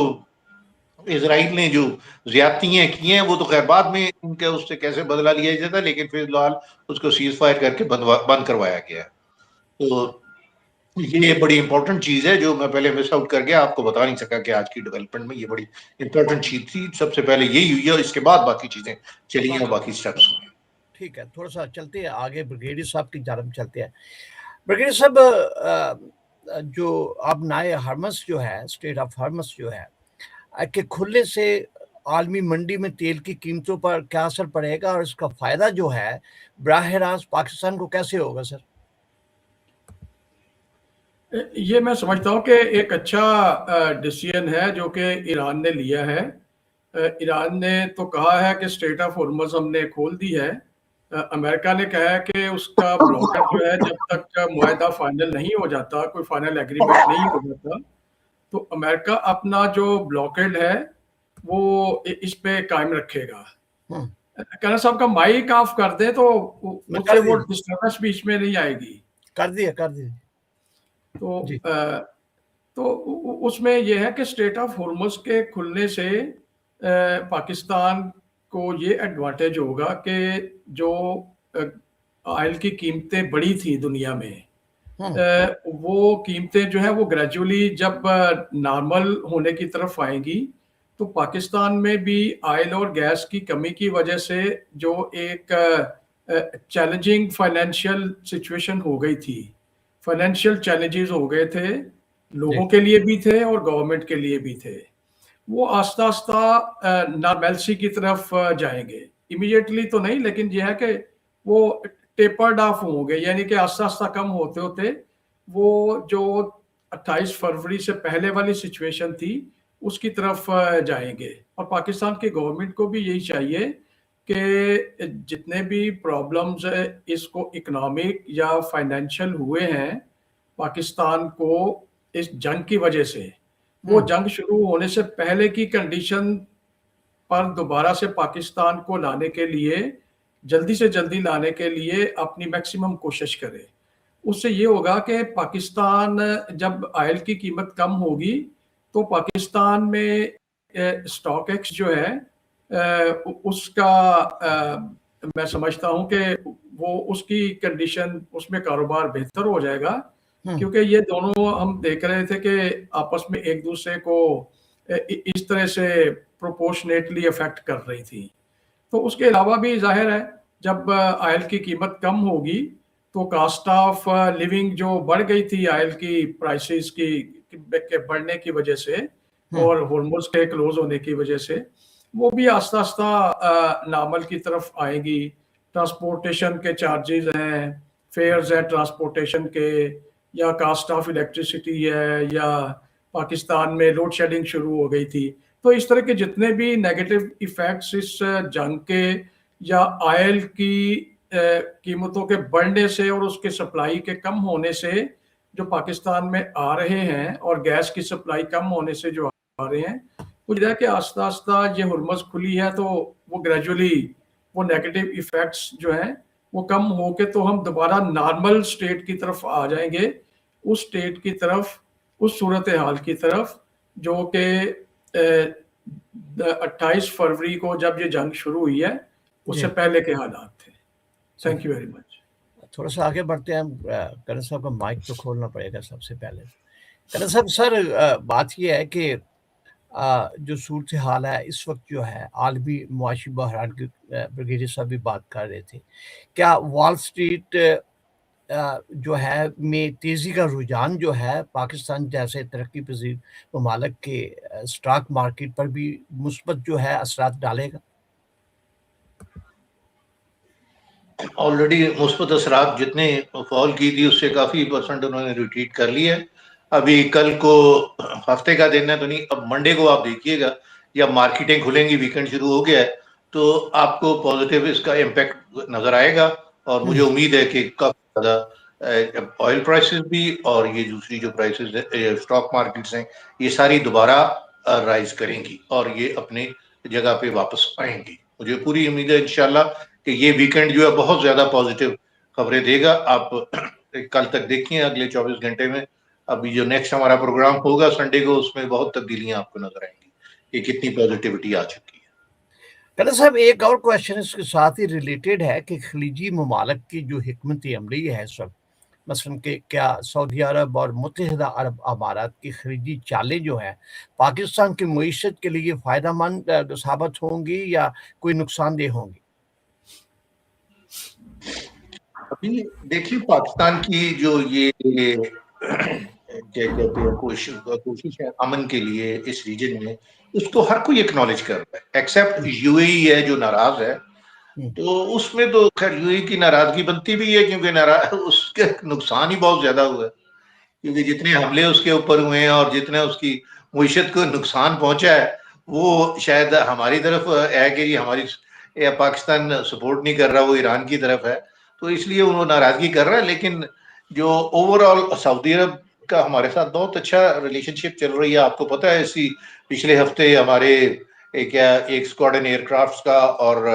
इजराइल ने जो ज्यादतियां की हैं, वो तो खैर बाद में इनके उससे कैसे बदला लिया जाता, लेकिन फिलहाल उसको सीज फायर करके बंद करवाया गया। तो ये बड़ी इंपॉर्टेंट चीज है जो मैं पहले मिस आउट कर गया, आपको बता नहीं सका कि आज की डेवलपमेंट में ये बड़ी इंपॉर्टेंट चीज थी। सबसे पहले यही हुई है, इसके बाद बाकी चीजें चली हैं, बाकी स्टेप्स हुए। ठीक है, थोड़ा सा चलते हैं आगे, ब्रिगेडियर साहब की जानब चलते हैं। ब्रिगेडियर साहब, जो अब नए हरमस जो है, स्टेट ऑफ हरमस जो है के खुलने से आलमी मंडी में तेल की कीमतों पर क्या असर पड़ेगा और इसका फायदा जो है बराह रास्त पाकिस्तान को कैसे होगा सर? ये मैं समझता हूँ कि एक अच्छा डिसीजन है जो कि ईरान ने लिया है। ईरान ने तो कहा है कि स्टेट ऑफ हॉर्मज हमने खोल दी है। अमेरिका ने कहा है कि उसका ब्लॉकेट जो है, जब तक मुआहदा फाइनल नहीं हो जाता, कोई फाइनल एग्रीमेंट नहीं हो जाता, तो अमेरिका अपना जो ब्लॉकेड है वो इस पे कायम रखेगा। कन्ना साहब का माइक ऑफ कर दे तो उससे वो डिस्टर्बेंस बीच में नहीं आएगी। कर दिया तो उसमें यह है कि स्टेट ऑफ हॉर्मज के खुलने से पाकिस्तान को ये एडवांटेज होगा कि जो ऑयल की कीमतें बढ़ी थी दुनिया में, वो कीमतें जो है वो ग्रेजुअली जब नॉर्मल होने की तरफ आएंगी, तो पाकिस्तान में भी ऑयल और गैस की कमी की वजह से जो एक चैलेंजिंग फाइनेंशियल सिचुएशन हो गई थी, फाइनेंशियल चैलेंजेस हो गए थे, लोगों के लिए भी थे और गवर्नमेंट के लिए भी थे, वो आस्ता आस्ता नॉर्मैलिटी की तरफ जाएंगे। इमीडिएटली तो नहीं, लेकिन यह है कि वो टेपर्ड ऑफ होंगे, यानी कि आस्ता आस्ता कम होते होते वो जो 28 फरवरी से पहले वाली सिचुएशन थी उसकी तरफ जाएंगे। और पाकिस्तान की गवर्नमेंट को भी यही चाहिए कि जितने भी प्रॉब्लम्स इसको इकोनॉमिक या फाइनेंशियल हुए हैं पाकिस्तान को इस जंग की वजह से, वो जंग शुरू होने से पहले की कंडीशन पर दोबारा से पाकिस्तान को लाने के लिए, जल्दी से जल्दी लाने के लिए अपनी मैक्सिमम कोशिश करे। उससे ये होगा कि पाकिस्तान जब ऑयल की कीमत कम होगी तो पाकिस्तान में स्टॉक एक्स जो है उसका मैं समझता हूं कि वो उसकी कंडीशन, उसमें कारोबार बेहतर हो जाएगा, क्योंकि ये दोनों हम देख रहे थे कि आपस में एक दूसरे को इस तरह से प्रोपोर्शनेटली अफेक्ट कर रही थी। तो उसके अलावा भी जाहिर है जब ऑयल की कीमत कम होगी तो कास्ट ऑफ लिविंग जो बढ़ गई थी ऑयल की प्राइसेस की के बढ़ने की वजह से और हॉर्मोन्स के क्लोज होने की वजह से, वो भी आस्ता आस्ता नॉर्मल की तरफ आएगी। ट्रांसपोर्टेशन के चार्जेस हैं, फेयर्स हैं ट्रांसपोर्टेशन के, या कास्ट ऑफ इलेक्ट्रिसिटी है, या पाकिस्तान में लोड शेडिंग शुरू हो गई थी। तो इस तरह के जितने भी नेगेटिव इफेक्ट्स इस जंग के या ऑयल की कीमतों के बढ़ने से और उसके सप्लाई के कम होने से जो पाकिस्तान में आ रहे हैं, और गैस की सप्लाई कम होने से जो आ रहे हैं, मुझे है कि आस्ता आस्ता ये हुर्मुज़ खुली है तो वो ग्रेजुअली वो नेगेटिव इफेक्ट्स जो हैं वो कम होके तो हम दोबारा नॉर्मल स्टेट की तरफ आ जाएंगे, उस स्टेट की तरफ, उस सूरत हाल की तरफ जो कि 28 फरवरी को जब ये जंग शुरू हुई है उससे पहले के हालात थे। Thank you very much. थोड़ा सा आगे बढ़ते हैं। करण साहब का माइक तो खोलना पड़ेगा सबसे पहले। करण साहब, सर बात यह है कि जो सूरत हाल है इस वक्त जो है आलमी मुआशी बहरान की ब्रिगेडियर साहब भी बात कर रहे थे, क्या वॉल स्ट्रीट जो है में तेज़ी का रुझान जो है पाकिस्तान जैसे तरक्की पजीर ममालिक के स्टॉक मार्केट पर भी मुस्बत जो है असरात डालेगा? ऑलरेडी मुस्बत असरात जितने फॉल की थी उससे काफ़ी % उन्होंने रिट्रीट कर लिया है। अभी कल को हफ्ते का दिन है तो नहीं, अब मंडे को आप देखिएगा या मार्केटें खुलेंगी, वीकेंड शुरू हो गया है, तो आपको पॉजिटिव इसका इम्पैक्ट नज़र आएगा। और मुझे उम्मीद है कि काफ़ी ज़्यादा ऑयल प्राइसेस भी और ये दूसरी जो प्राइसेस है स्टॉक मार्केट्स हैं ये सारी दोबारा राइज करेंगी और ये अपने जगह पे वापस आएंगी। मुझे पूरी उम्मीद है इंशाल्लाह कि ये वीकेंड जो है बहुत ज्यादा पॉजिटिव खबरें देगा। आप कल तक देखिए, अगले 24 घंटे में अभी जो नेक्स्ट हमारा प्रोग्राम होगा संडे को, उसमें बहुत तब्दीलियां आपको नजर आएंगी कि कितनी पॉजिटिविटी आ चुकी है। करण साहब, एक और क्वेश्चन इसके साथ ही रिलेटेड है कि खलीजी ममालिक की जो हिकमत अमली है इस वक्त, मसलन कि क्या सऊदी अरब और मुत्तहिदा अरब अमारात की खरीदी चालें जो हैं पाकिस्तान की मईशत के लिए फ़ायदेमंद साबित होंगी या कोई नुकसानदेह होंगी? अभी देखिए, पाकिस्तान की जो ये क्या कहते हैं कोशिश है अमन के लिए इस रीजन में, उसको हर कोई एक्नॉलेज कर रहा है एक्सेप्ट यूएई है जो नाराज है। तो उसमें तो खैर यूएई की नाराजगी बनती भी है क्योंकि उसके नुकसान ही बहुत ज्यादा हुआ है, क्योंकि जितने हमले उसके ऊपर हुए हैं और जितना उसकी मईशत को नुकसान पहुंचा है वो शायद हमारी तरफ है कि ये हमारी पाकिस्तान सपोर्ट नहीं कर रहा, वो ईरान की तरफ है, तो इसलिए वो नाराजगी कर रहा है। लेकिन जो ओवरऑल सऊदी अरब का हमारे साथ बहुत अच्छा रिलेशनशिप चल रही है। आपको पता है इसी पिछले हफ्ते हमारे एक स्क्वाड्रन एयरक्राफ्ट का और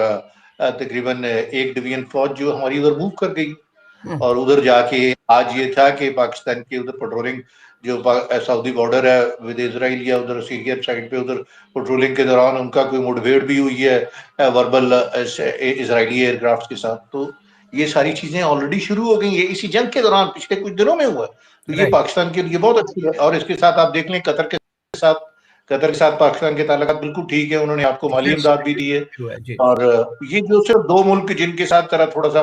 तकरीबन एक डिवीजन फौज जो हमारी उधर मूव कर गई और उधर जाके आज ये था कि पाकिस्तान की उधर पेट्रोलिंग जो सऊदी बॉर्डर है विद इजराइल या उधर सीरियन साइड पे, उधर पेट्रोलिंग के दौरान उनका कोई मुठभेड़ भी हुई है वर्बल इजरायली एयरक्राफ्ट के साथ। तो ये सारी चीजें ऑलरेडी शुरू हो गई है इसी जंग के दौरान, पिछले कुछ दिनों में हुआ। तो ये पाकिस्तान के लिए बहुत अच्छी है। और इसके साथ आप देख लें कतर के साथ पाकिस्तान के ताल्लुकात बिल्कुल ठीक है, उन्होंने आपको माली इमदाद भी दी है। और ये जो सिर्फ दो मुल्क जिनके साथ तरह थोड़ा सा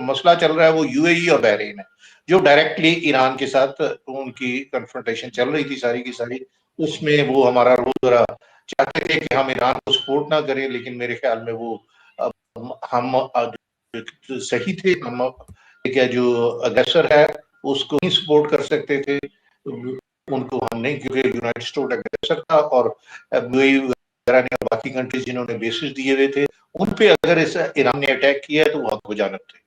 मसला चल रहा है वो यूएई और बहरीन है, जो डायरेक्टली ईरान के साथ उनकी कन्फ्रंटेशन चल रही थी सारी की सारी। उसमें वो हमारा रोज चाहते थे कि हम ईरान को सपोर्ट ना करें, लेकिन मेरे ख्याल में वो हम सही थे। हम क्या जो अग्रेसर है उसको ही सपोर्ट कर सकते थे। उनको हम नहीं, क्योंकि यूनाइटेड स्टेट अग्रेसर था और यूएई वगैरह ने और बाकी कंट्रीज जिन्होंने बेसिस दिए हुए थे उन पे अगर इस ईरान ने अटैक किया है तो वो हक बजानब थे,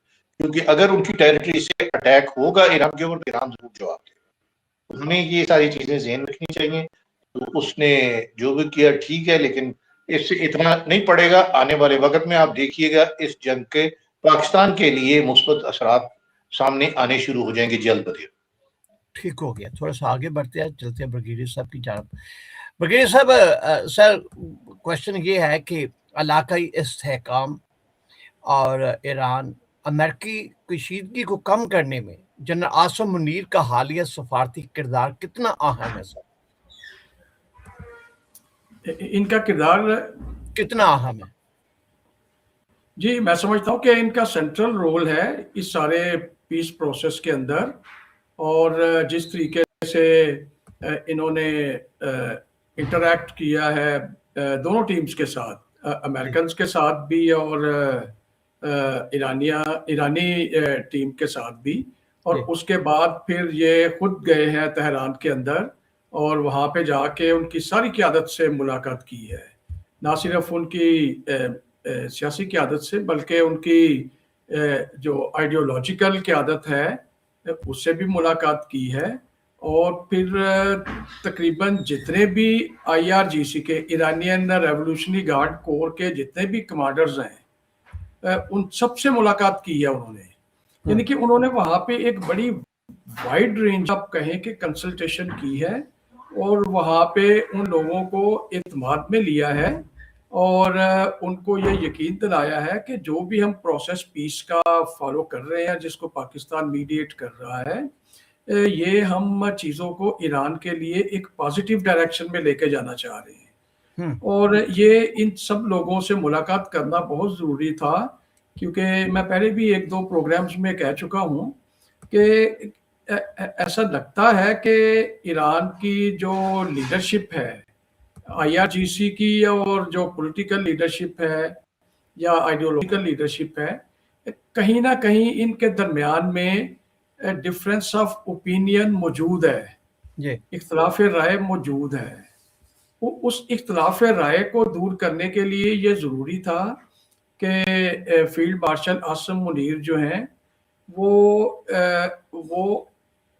क्योंकि अगर उनकी टेरिटरी से अटैक होगा ईरान के ऊपर तो ईरान जरूर जवाब देगा। हमें ये सारी चीजें ज़हन रखनी चाहिए। तो उसने जो भी किया ठीक है, लेकिन इससे इतना नहीं पड़ेगा। आने वाले वक्त में आप देखिएगा इस जंग के पाकिस्तान के लिए मुस्बत असरात सामने आने शुरू हो जाएंगे जल्द बदे। ठीक हो गया, थोड़ा सा आगे बढ़ते हैं, चलते हैं ब्रिगेडियर साहब की जानब। ब्रिगेडियर साहब, सर क्वेश्चन ये है कि इलाकाई इस्तेहकाम और ईरान अमेरिकी कशीदगी को कम करने में जनरल आसिम मुनीर का हालिया सफारती किरदार कितना अहम है सर? इनका किरदार कितना अहम है? जी, मैं समझता हूँ कि इनका सेंट्रल रोल है इस सारे पीस प्रोसेस के अंदर। और जिस तरीके से इन्होंने इंटरैक्ट किया है दोनों टीम्स के साथ, अमेरिकन के साथ भी और ईरानी टीम के साथ भी, और उसके बाद फिर ये खुद गए हैं तेहरान के अंदर और वहाँ पे जाके उनकी सारी क़यादत से मुलाकात की है। ना सिर्फ उनकी सियासी क़यादत से बल्कि उनकी जो आइडियोलॉजिकल क़यादत है उससे भी मुलाकात की है। और फिर तकरीबन जितने भी IRGC के इरानियन रेवोल्यूशनरी गार्ड कोर के जितने भी कमांडर्स हैं उन सब से मुलाकात की है उन्होंने। यानी कि उन्होंने वहाँ पे एक बड़ी वाइड रेंज आप कहें कि कंसल्टेशन की है और वहाँ पे उन लोगों को इत्मीनान में लिया है और उनको ये यकीन दिलाया है कि जो भी हम प्रोसेस पीस का फॉलो कर रहे हैं जिसको पाकिस्तान मीडिएट कर रहा है, ये हम चीज़ों को ईरान के लिए एक पॉजिटिव डायरेक्शन में लेके जाना चाह रहे हैं। और ये इन सब लोगों से मुलाकात करना बहुत ज़रूरी था, क्योंकि मैं पहले भी 1-2 प्रोग्राम्स में कह चुका हूँ कि ऐसा लगता है कि ईरान की जो लीडरशिप है IRGC की और जो पॉलिटिकल लीडरशिप है या आइडियोलॉजिकल लीडरशिप है, कहीं ना कहीं इनके दरमियान में डिफरेंस ऑफ ओपिनियन मौजूद है, इख्तलाफ राय मौजूद है। उस इख्तलाफ राय को दूर करने के लिए ये ज़रूरी था कि फील्ड मार्शल आसिम मुनीर जो हैं वो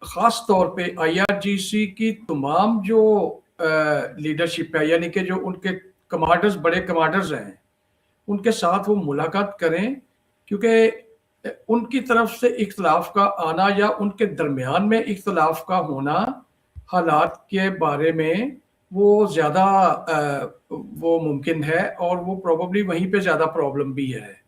ख़ास तौर पे IRGC की तमाम जो लीडरशिप है, यानी कि जो उनके कमांडर्स, बड़े कमांडर्स हैं, उनके साथ वो मुलाकात करें, क्योंकि उनकी तरफ से इख्तलाफ का आना या उनके दरमियान में इख्तलाफ का होना हालात के बारे में वो ज़्यादा वो मुमकिन है और वो प्रोबेबली वहीं पे ज़्यादा प्रॉब्लम भी है।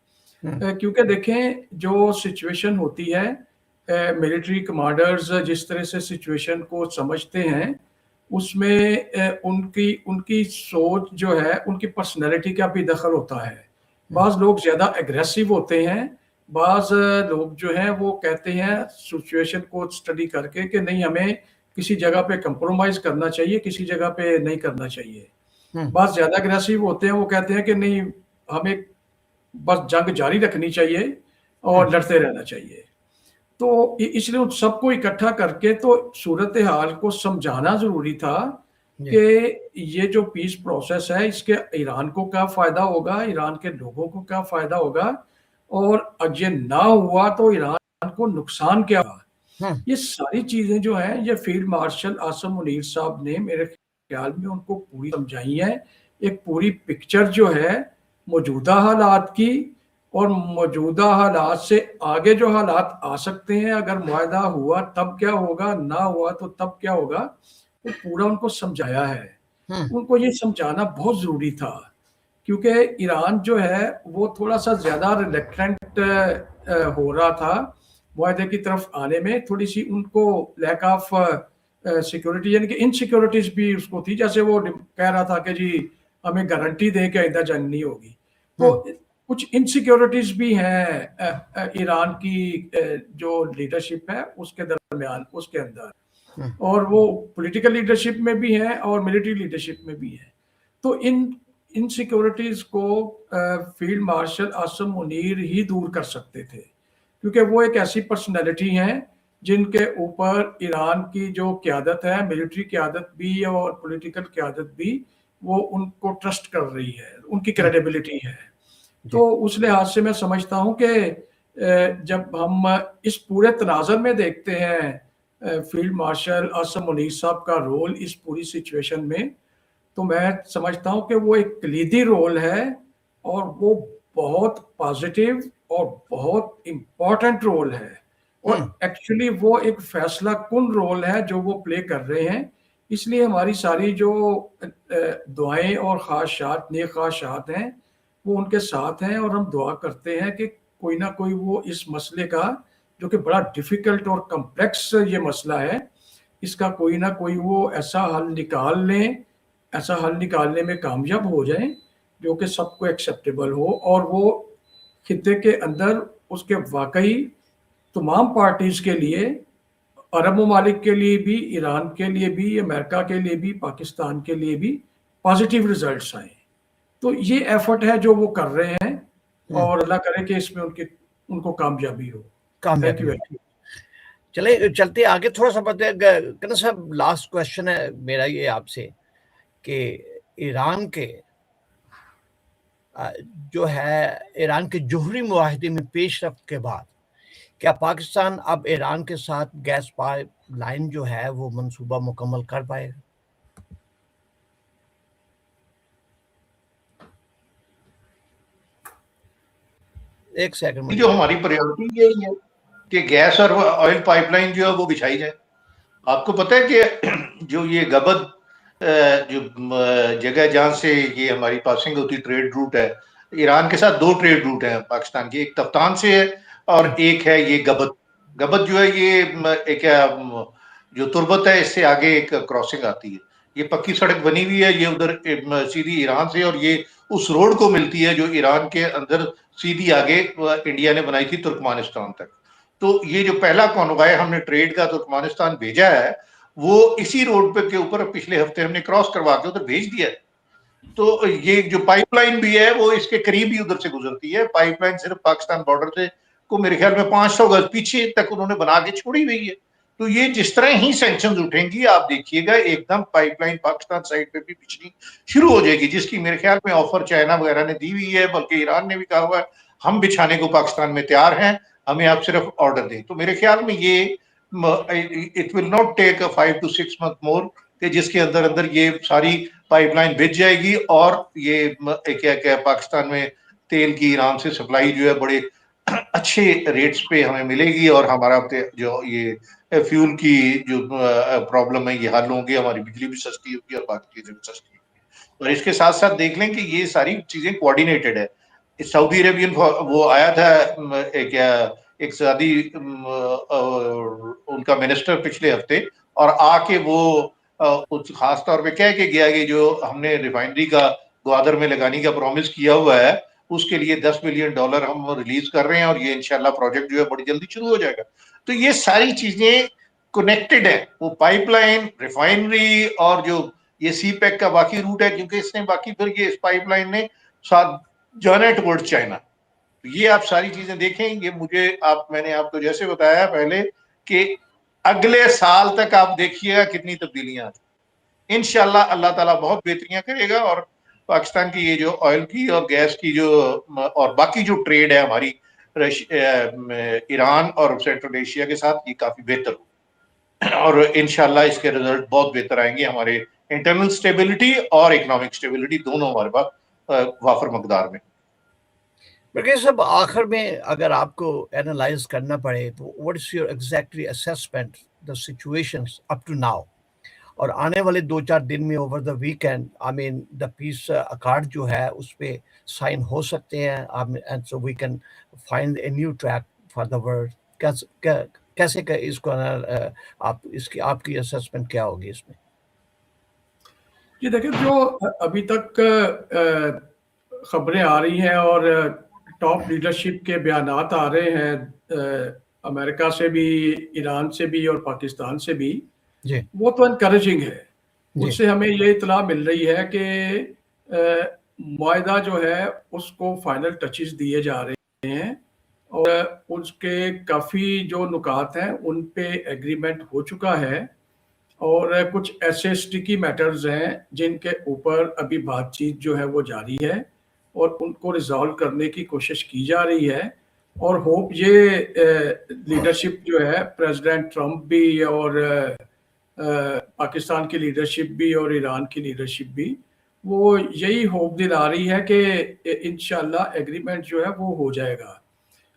क्योंकि देखें जो सिचुएशन होती है, मिलिट्री कमांडर्स जिस तरह से सिचुएशन को समझते हैं उसमें उनकी सोच जो है, उनकी पर्सनैलिटी का भी दखल होता है। बाज़ लोग ज़्यादा एग्रेसिव होते हैं, बाज़ लोग जो हैं वो कहते हैं सिचुएशन को स्टडी करके कि नहीं, हमें किसी जगह पे कंप्रोमाइज़ करना चाहिए, किसी जगह पे नहीं करना चाहिए। बाज़ ज़्यादा एग्रेसिव होते हैं, वो कहते हैं कि नहीं, हमें बस जंग जारी रखनी चाहिए और लड़ते रहना चाहिए। तो इसलिए उन सबको इकट्ठा करके तो सूरत हाल को समझाना ज़रूरी था कि ये जो पीस प्रोसेस है इसके ईरान को क्या फ़ायदा होगा, ईरान के लोगों को क्या फ़ायदा होगा, और अगर ये ना हुआ तो ईरान को नुकसान क्या होगा। ये सारी चीज़ें जो हैं ये फील्ड मार्शल आसिम मुनीर साहब ने मेरे ख्याल में उनको पूरी समझाई है। एक पूरी पिक्चर जो है मौजूदा हालात की और मौजूदा हालात से आगे जो हालात आ सकते हैं, अगर मुआहदा हुआ तब क्या होगा, ना हुआ तो तब क्या होगा, वो पूरा उनको समझाया है। उनको ये समझाना बहुत ज़रूरी था, क्योंकि ईरान जो है वो थोड़ा सा ज़्यादा रिलेक्टेंट हो रहा था मुआहदे की तरफ आने में। थोड़ी सी उनको लैक ऑफ सिक्योरिटी, यानी कि इनसिक्योरिटीज़ भी उसको थी। जैसे वो कह रहा था कि जी हमें गारंटी दे के आइंदा जंग नहीं होगी, तो कुछ इनसिक्योरिटीज भी हैं ईरान की जो लीडरशिप है उसके दरमियान, उसके अंदर, और वो पॉलिटिकल लीडरशिप में भी है और मिलिट्री लीडरशिप में भी है। तो इन इनसिक्योरिटीज को फील्ड मार्शल आसिम मुनीर ही दूर कर सकते थे, क्योंकि वो एक ऐसी पर्सनैलिटी हैं जिनके ऊपर ईरान की जो क़यादत है, मिलिट्री क़यादत भी और पॉलिटिकल क़यादत भी, वो उनको ट्रस्ट कर रही है, उनकी क्रेडिबिलिटी है। तो उस लिहाज से मैं समझता हूँ कि जब हम इस पूरे तनाज़ुर में देखते हैं फील्ड मार्शल असम मुनीस साहब का रोल इस पूरी सिचुएशन में, तो मैं समझता हूँ कि वो एक कलीदी रोल है और वो बहुत पॉजिटिव और बहुत इम्पोर्टेंट रोल है, और एक्चुअली वो एक फैसला कुन रोल है जो वो प्ले कर रहे हैं। इसलिए हमारी सारी जो दुआएं और ख्वाहिशात, नेक ख्वाहिशात हैं, वो उनके साथ हैं, और हम दुआ करते हैं कि कोई ना कोई वो इस मसले का, जो कि बड़ा डिफ़िकल्ट और कम्प्लेक्स ये मसला है, इसका कोई ना कोई वो ऐसा हल निकाल लें, ऐसा हल निकालने में कामयाब हो जाएं जो कि सबको एक्सेप्टेबल हो, और वो खित्ते के अंदर उसके वाकई तमाम पार्टीज़ के लिए, अरब ममालिक के लिए भी, ईरान के लिए भी, अमेरिका के लिए भी, पाकिस्तान के लिए भी पॉजिटिव रिजल्ट्स आए। तो ये एफर्ट है जो वो कर रहे हैं, और अल्लाह करे कि इसमें उनको कामयाबी हो। Thank you. चले चलते आगे थोड़ा सा बताइए कन्ना साहब, लास्ट क्वेश्चन है मेरा ये आपसे कि ईरान के जो है, ईरान के जोहरी मुआहदे में पेशरफ्त के बाद क्या पाकिस्तान अब ईरान के साथ गैस पाइप लाइन जो है वो मंसूबा मुकम्मल कर पाएगा? एक सेकंड, जो हमारी प्रायोरिटी यही है कि गैस और ऑयल पाइपलाइन जो है वो बिछाई जाए। आपको पता है कि जो ये गबद जो जगह जहां से ये हमारी पासिंग होती ट्रेड रूट है, ईरान के साथ दो ट्रेड रूट हैं पाकिस्तान की, एक तफ्तान से है और एक है ये गबद। गबद जो है ये एक जो तुर्बत है, इससे आगे एक क्रॉसिंग आती है, ये पक्की सड़क बनी हुई है, ये उधर सीधी ईरान से, और ये उस रोड को मिलती है जो ईरान के अंदर सीधी आगे इंडिया ने बनाई थी तुर्कमानिस्तान तक। तो ये जो पहला कॉन्वॉय हमने ट्रेड का तुर्कमानिस्तान भेजा है, वो इसी रोड पे के ऊपर पिछले हफ्ते हमने क्रॉस करवा के उधर भेज दिया है। तो ये जो पाइपलाइन भी है वो इसके करीब ही उधर से गुजरती है। पाइपलाइन सिर्फ पाकिस्तान बॉर्डर से को मेरे ख्याल में 500 गज पीछे तक उन्होंने बना के छोड़ी हुई है। तो ये जिस तरह ही सैंक्शंस उठेंगी, आप देखिएगा एकदम पाइपलाइन पाकिस्तान साइड पे भी बिछनी शुरू हो जाएगी, जिसकी मेरे ख्याल में ऑफर चाइना वगैरह ने दी हुई है, बल्कि ईरान ने भी कहा हुआ है हम बिछाने को पाकिस्तान में तैयार हैं, हमें आप सिर्फ ऑर्डर दें। तो मेरे ख्याल में ये it will not take 5 to 6 month more, कि जिसके अंदर अंदर ये सारी पाइपलाइन बिछ जाएगी और ये क्या क्या पाकिस्तान में तेल की ईरान से सप्लाई जो है बड़े अच्छे रेट्स पे हमें मिलेगी, और हमारा जो ये फ्यूल की जो प्रॉब्लम है ये हल होंगे, हमारी बिजली भी सस्ती होगी और बाकी चीजें भी सस्ती होगी। और इसके साथ साथ देख लें कि ये सारी चीजें कोऑर्डिनेटेड है। सऊदी अरेबियन वो आया था एक सऊदी उनका मिनिस्टर पिछले हफ्ते, और आके वो कुछ खास तौर पे कह के गया कि जो हमने रिफाइनरी का ग्वादर में लगाने का प्रॉमिस किया हुआ है, उसके लिए $10 बिलियन हम रिलीज कर रहे हैं, और ये इंशाल्लाह प्रोजेक्ट जो है बड़ी जल्दी शुरू हो जाएगा। तो ये सारी चीजें कनेक्टेड है, वो पाइपलाइन, रिफाइनरी और जो ये सी पैक का बाकी रूट है, क्योंकि इसने बाकी फिर ये इस पाइपलाइन ने साथ जाना है टुवर्ड्स चाइना। ये आप सारी चीजें देखें, ये मैंने आपको जैसे बताया पहले कि अगले साल तक आप देखिएगा कितनी तब्दीलियां इंशाल्लाह अल्लाह ताला बहुत बेहतरियां करेगा, और पाकिस्तान की ये जो ऑयल की और गैस की जो और बाकी जो ट्रेड है हमारी ईरान और सेंट्रल एशिया के साथ, ये काफी बेहतर हो, और इंशाल्लाह इसके रिजल्ट बहुत बेहतर आएंगे। हमारे इंटरनल स्टेबिलिटी और इकोनॉमिक स्टेबिलिटी दोनों हमारे पास वाफर मकदार में। बल्कि सब आखिर में अगर आपको एनालाइज करना पड़े तो what is your exactly assessment the situations up to now, और आने वाले 2-4 दिन में over the weekend I mean the peace accord जो है उस पे साइन हो सकते हैं, and so we can find a new track for the world. कैसे इसको आप इसकी आपकी असेसमेंट क्या होगी इसमें? जी देखिए, जो अभी तक खबरें आ रही हैं और टॉप लीडरशिप के बयानात आ रहे हैं अमेरिका से भी, ईरान से भी और पाकिस्तान से भी, वो तो इनकरेजिंग है। उससे हमें ये इतला मिल रही है कि मुआहदा जो है उसको फाइनल टचेस दिए जा रहे हैं, और उसके काफ़ी जो नुकात हैं उन पे एग्रीमेंट हो चुका है, और कुछ ऐसे स्टिकी मैटर्स हैं जिनके ऊपर अभी बातचीत जो है वो जारी है और उनको रिजॉल्व करने की कोशिश की जा रही है। और होप ये लीडरशिप जो है, प्रेसिडेंट ट्रंप भी और पाकिस्तान की लीडरशिप भी और ईरान की लीडरशिप भी, वो यही होप दिला रही है कि इंशाल्लाह एग्रीमेंट जो है वो हो जाएगा।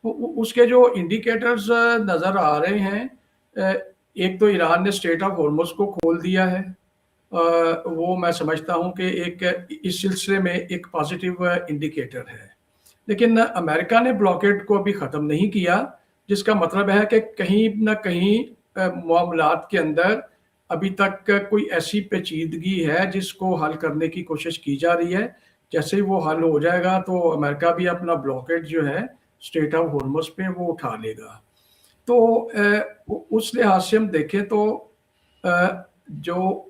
उसके जो इंडिकेटर्स नज़र आ रहे हैं, एक तो ईरान ने स्ट्रेट ऑफ हॉर्मुज को खोल दिया है, वो मैं समझता हूँ कि एक इस सिलसिले में एक पॉजिटिव इंडिकेटर है। लेकिन अमेरिका ने ब्लॉकेड को अभी ख़त्म नहीं किया, जिसका मतलब है कि कहीं ना कहीं मामलात के अंदर अभी तक कोई ऐसी पेचीदगी है जिसको हल करने की कोशिश की जा रही है। जैसे ही वो हल हो जाएगा तो अमेरिका भी अपना ब्लॉकेड जो है स्ट्रेट ऑफ हॉर्मुज पे वो उठा लेगा। तो उस लिहाज से हम देखें तो जो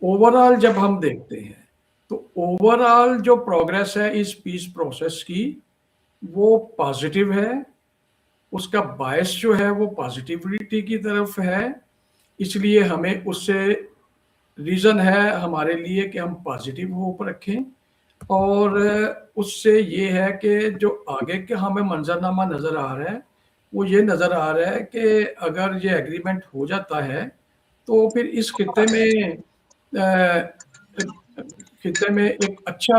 ओवरऑल जब हम देखते हैं तो ओवरऑल जो प्रोग्रेस है इस पीस प्रोसेस की वो पॉजिटिव है, उसका बायस जो है वो पॉजिटिविटी की तरफ है। इसलिए हमें उससे रीज़न है हमारे लिए कि हम पॉजिटिव होप रखें, और उससे ये है कि जो आगे के हमें मंजरनामा नज़र आ रहा है वो ये नज़र आ रहा है कि अगर ये एग्रीमेंट हो जाता है तो फिर इस खित्ते में एक अच्छा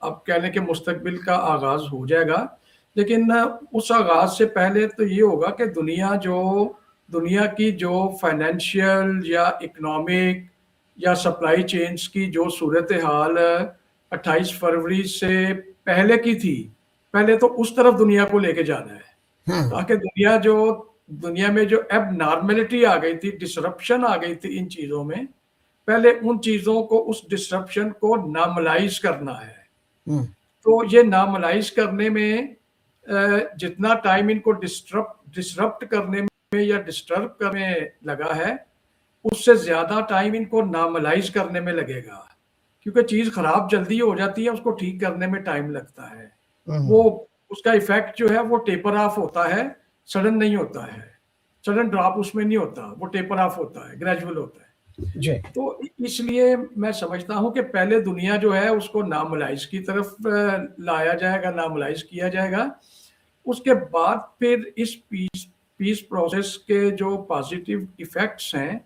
अब कह लें कि मुस्तकबिल का आगाज़ हो जाएगा। लेकिन उस आगाज़ से पहले तो ये होगा कि दुनिया की जो फाइनेंशियल या इकोनॉमिक या सप्लाई चेन्स की जो सूरत हाल 28 फरवरी से पहले की थी, पहले तो उस तरफ दुनिया को लेके जाना है, ताकि दुनिया में जो एबनॉर्मलिटी आ गई थी, डिसरप्शन आ गई थी इन चीज़ों में, पहले उन चीज़ों को, उस डिसरप्शन को नॉर्मलाइज करना है। तो ये नॉर्मलाइज करने में जितना टाइम इनको डिसरप्ट करने में या डिस्टर्ब करने लगा है, उससे ज़्यादा टाइम इनको नॉर्मलाइज करने में लगेगा, क्योंकि चीज़ ख़राब जल्दी हो जाती है, उसको ठीक करने में टाइम लगता है। वो उसका इफेक्ट जो है वो टेपर ऑफ होता है, सडन नहीं होता है, सडन ड्रॉप उसमें नहीं होता, वो टेपर ऑफ होता है, ग्रेजुअल होता है जी। तो इसलिए मैं समझता हूँ कि पहले दुनिया जो है उसको नॉर्मलाइज की तरफ लाया जाएगा, नॉर्मलाइज किया जाएगा। उसके बाद फिर इस पीस प्रोसेस के जो पॉजिटिव इफेक्ट्स हैं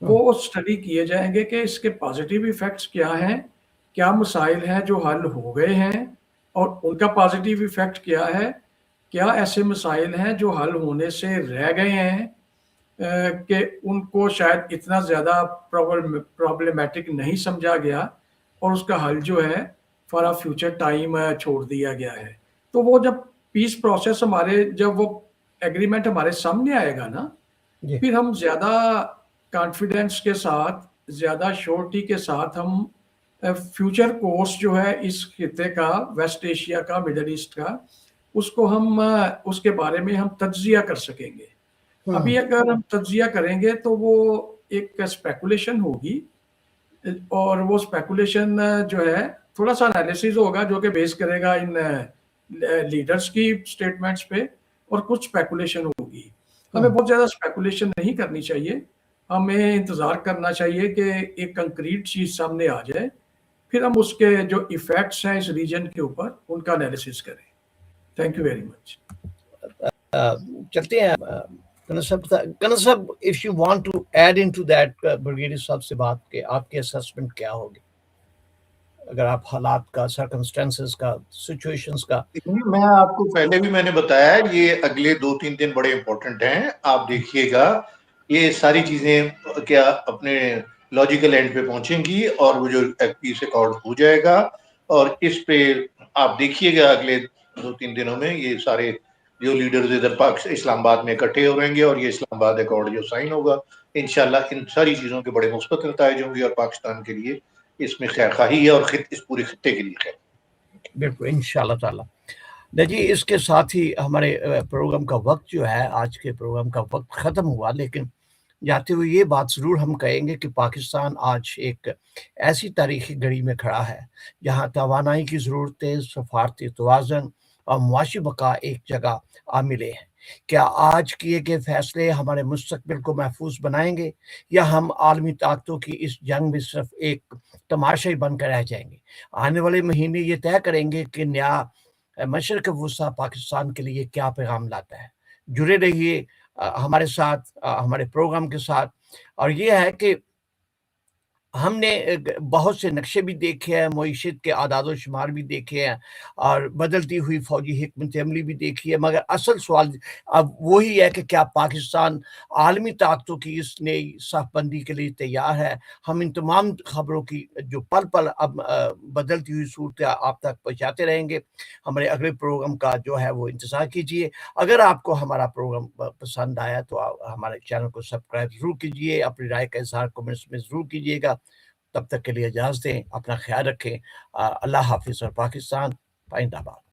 वो स्टडी किए जाएंगे कि इसके पॉजिटिव इफेक्ट्स क्या हैं, क्या मसाइल हैं जो हल हो गए हैं और उनका पॉजिटिव इफेक्ट क्या है, क्या ऐसे मसाइल हैं जो हल होने से रह गए हैं कि उनको शायद इतना ज़्यादा प्रॉब्लमेटिक नहीं समझा गया और उसका हल जो है फॉर अ फ्यूचर टाइम छोड़ दिया गया है। तो वो जब पीस प्रोसेस जब वो एग्रीमेंट हमारे सामने आएगा ना, फिर हम ज़्यादा कॉन्फिडेंस के साथ, ज़्यादा श्योरिटी के साथ हम फ्यूचर कोर्स जो है इस खित्ते का, वेस्ट एशिया का, मिडल ईस्ट का, उसको हम उसके बारे में हम तज्जिया कर सकेंगे। अभी अगर हम तज्जिया करेंगे तो वो एक स्पेकुलेशन होगी, और वो स्पेकुलेशन जो है थोड़ा सा एनालिसिस होगा जो कि बेस करेगा इन लीडर्स की स्टेटमेंट्स पे, और कुछ स्पेकुलेशन होगी। हमें बहुत ज़्यादा स्पेकुलेशन नहीं करनी चाहिए, हमें इंतज़ार करना चाहिए कि एक कंक्रीट चीज़ सामने आ जाए, फिर हम उसके जो इफ़ेक्ट्स हैं इस रीजन के ऊपर उनका एनालिसिस करें। Thank you very much. चलते हैं कनस साहब, if you want to add into that, brigadier साहब से बात के आपकी असेसमेंट क्या होगी, अगर आप हालात का, सर्कमस्टेंसेस का, सिचुएशंस का। मैं आपको पहले भी मैंने बताया, ये अगले 2-3 दिन बड़े इंपॉर्टेंट हैं। आप देखिएगा ये सारी चीजें क्या अपने लॉजिकल एंड पे पहुंचेंगी और वो जो पीस अकॉर्ड हो जाएगा, और इस पे आप देखिएगा अगले 2-3 दिनों में ये सारे जो लीडर्स इधर इस्लामाबाद में इकट्ठे हो रहेंगे और ये इस्लामाबाद अकॉर्ड जो साइन होगा, इंशाल्लाह इन सारी चीजों के बड़े मुस्बत नताइज होंगे और पाकिस्तान के लिए इसमें खैरखाही है और इस पूरे खित्ते के लिए खैर। बिल्कुल इंशाल्लाह ताला। जी, इसके साथ ही हमारे प्रोग्राम का वक्त जो है, आज के प्रोग्राम का वक्त ख़त्म हुआ, लेकिन जाते हुए ये बात ज़रूर हम कहेंगे कि पाकिस्तान आज एक ऐसी तारीख़ी घड़ी में खड़ा है जहाँ तवानाई की ज़रूरत है, सफ़ारती तवाज़न और मुआशी बका एक जगह आ मिले हैं। क्या आज किए गए फैसले हमारे मुस्तकबिल को महफूज बनाएंगे या हम आलमी ताकतों की इस जंग में सिर्फ एक तमाशाई बनकर रह जाएंगे? आने वाले महीने ये तय करेंगे कि नया मशरक़ वुस्ता पाकिस्तान के लिए क्या पैगाम लाता है। जुड़े रहिए हमारे साथ, हमारे प्रोग्राम के साथ। और ये है कि हमने बहुत से नक्शे भी देखे हैं, मईशत के आदाद-ओ-शुमार भी देखे हैं और बदलती हुई फ़ौजी हिकमत अमली भी देखी है, मगर असल सवाल अब वही है कि क्या पाकिस्तान आलमी ताकतों की इस नई सफ़बंदी के लिए तैयार है? हम इन तमाम खबरों की जो पल-पल अब बदलती हुई सूरत आप तक पहुँचाते रहेंगे। हमारे अगले प्रोग्राम का जो है वो इंतज़ार कीजिए। अगर आपको हमारा प्रोग्राम पसंद आया तो हमारे चैनल को सब्सक्राइब ज़रूर कीजिए, अपनी राय का इज़हार कमेंट्स में ज़रूर कीजिएगा। तब तक के लिए इजाज़त दें, अपना ख़्याल रखें। अल्लाह हाफ़िज़ और पाकिस्तान ज़िंदाबाद।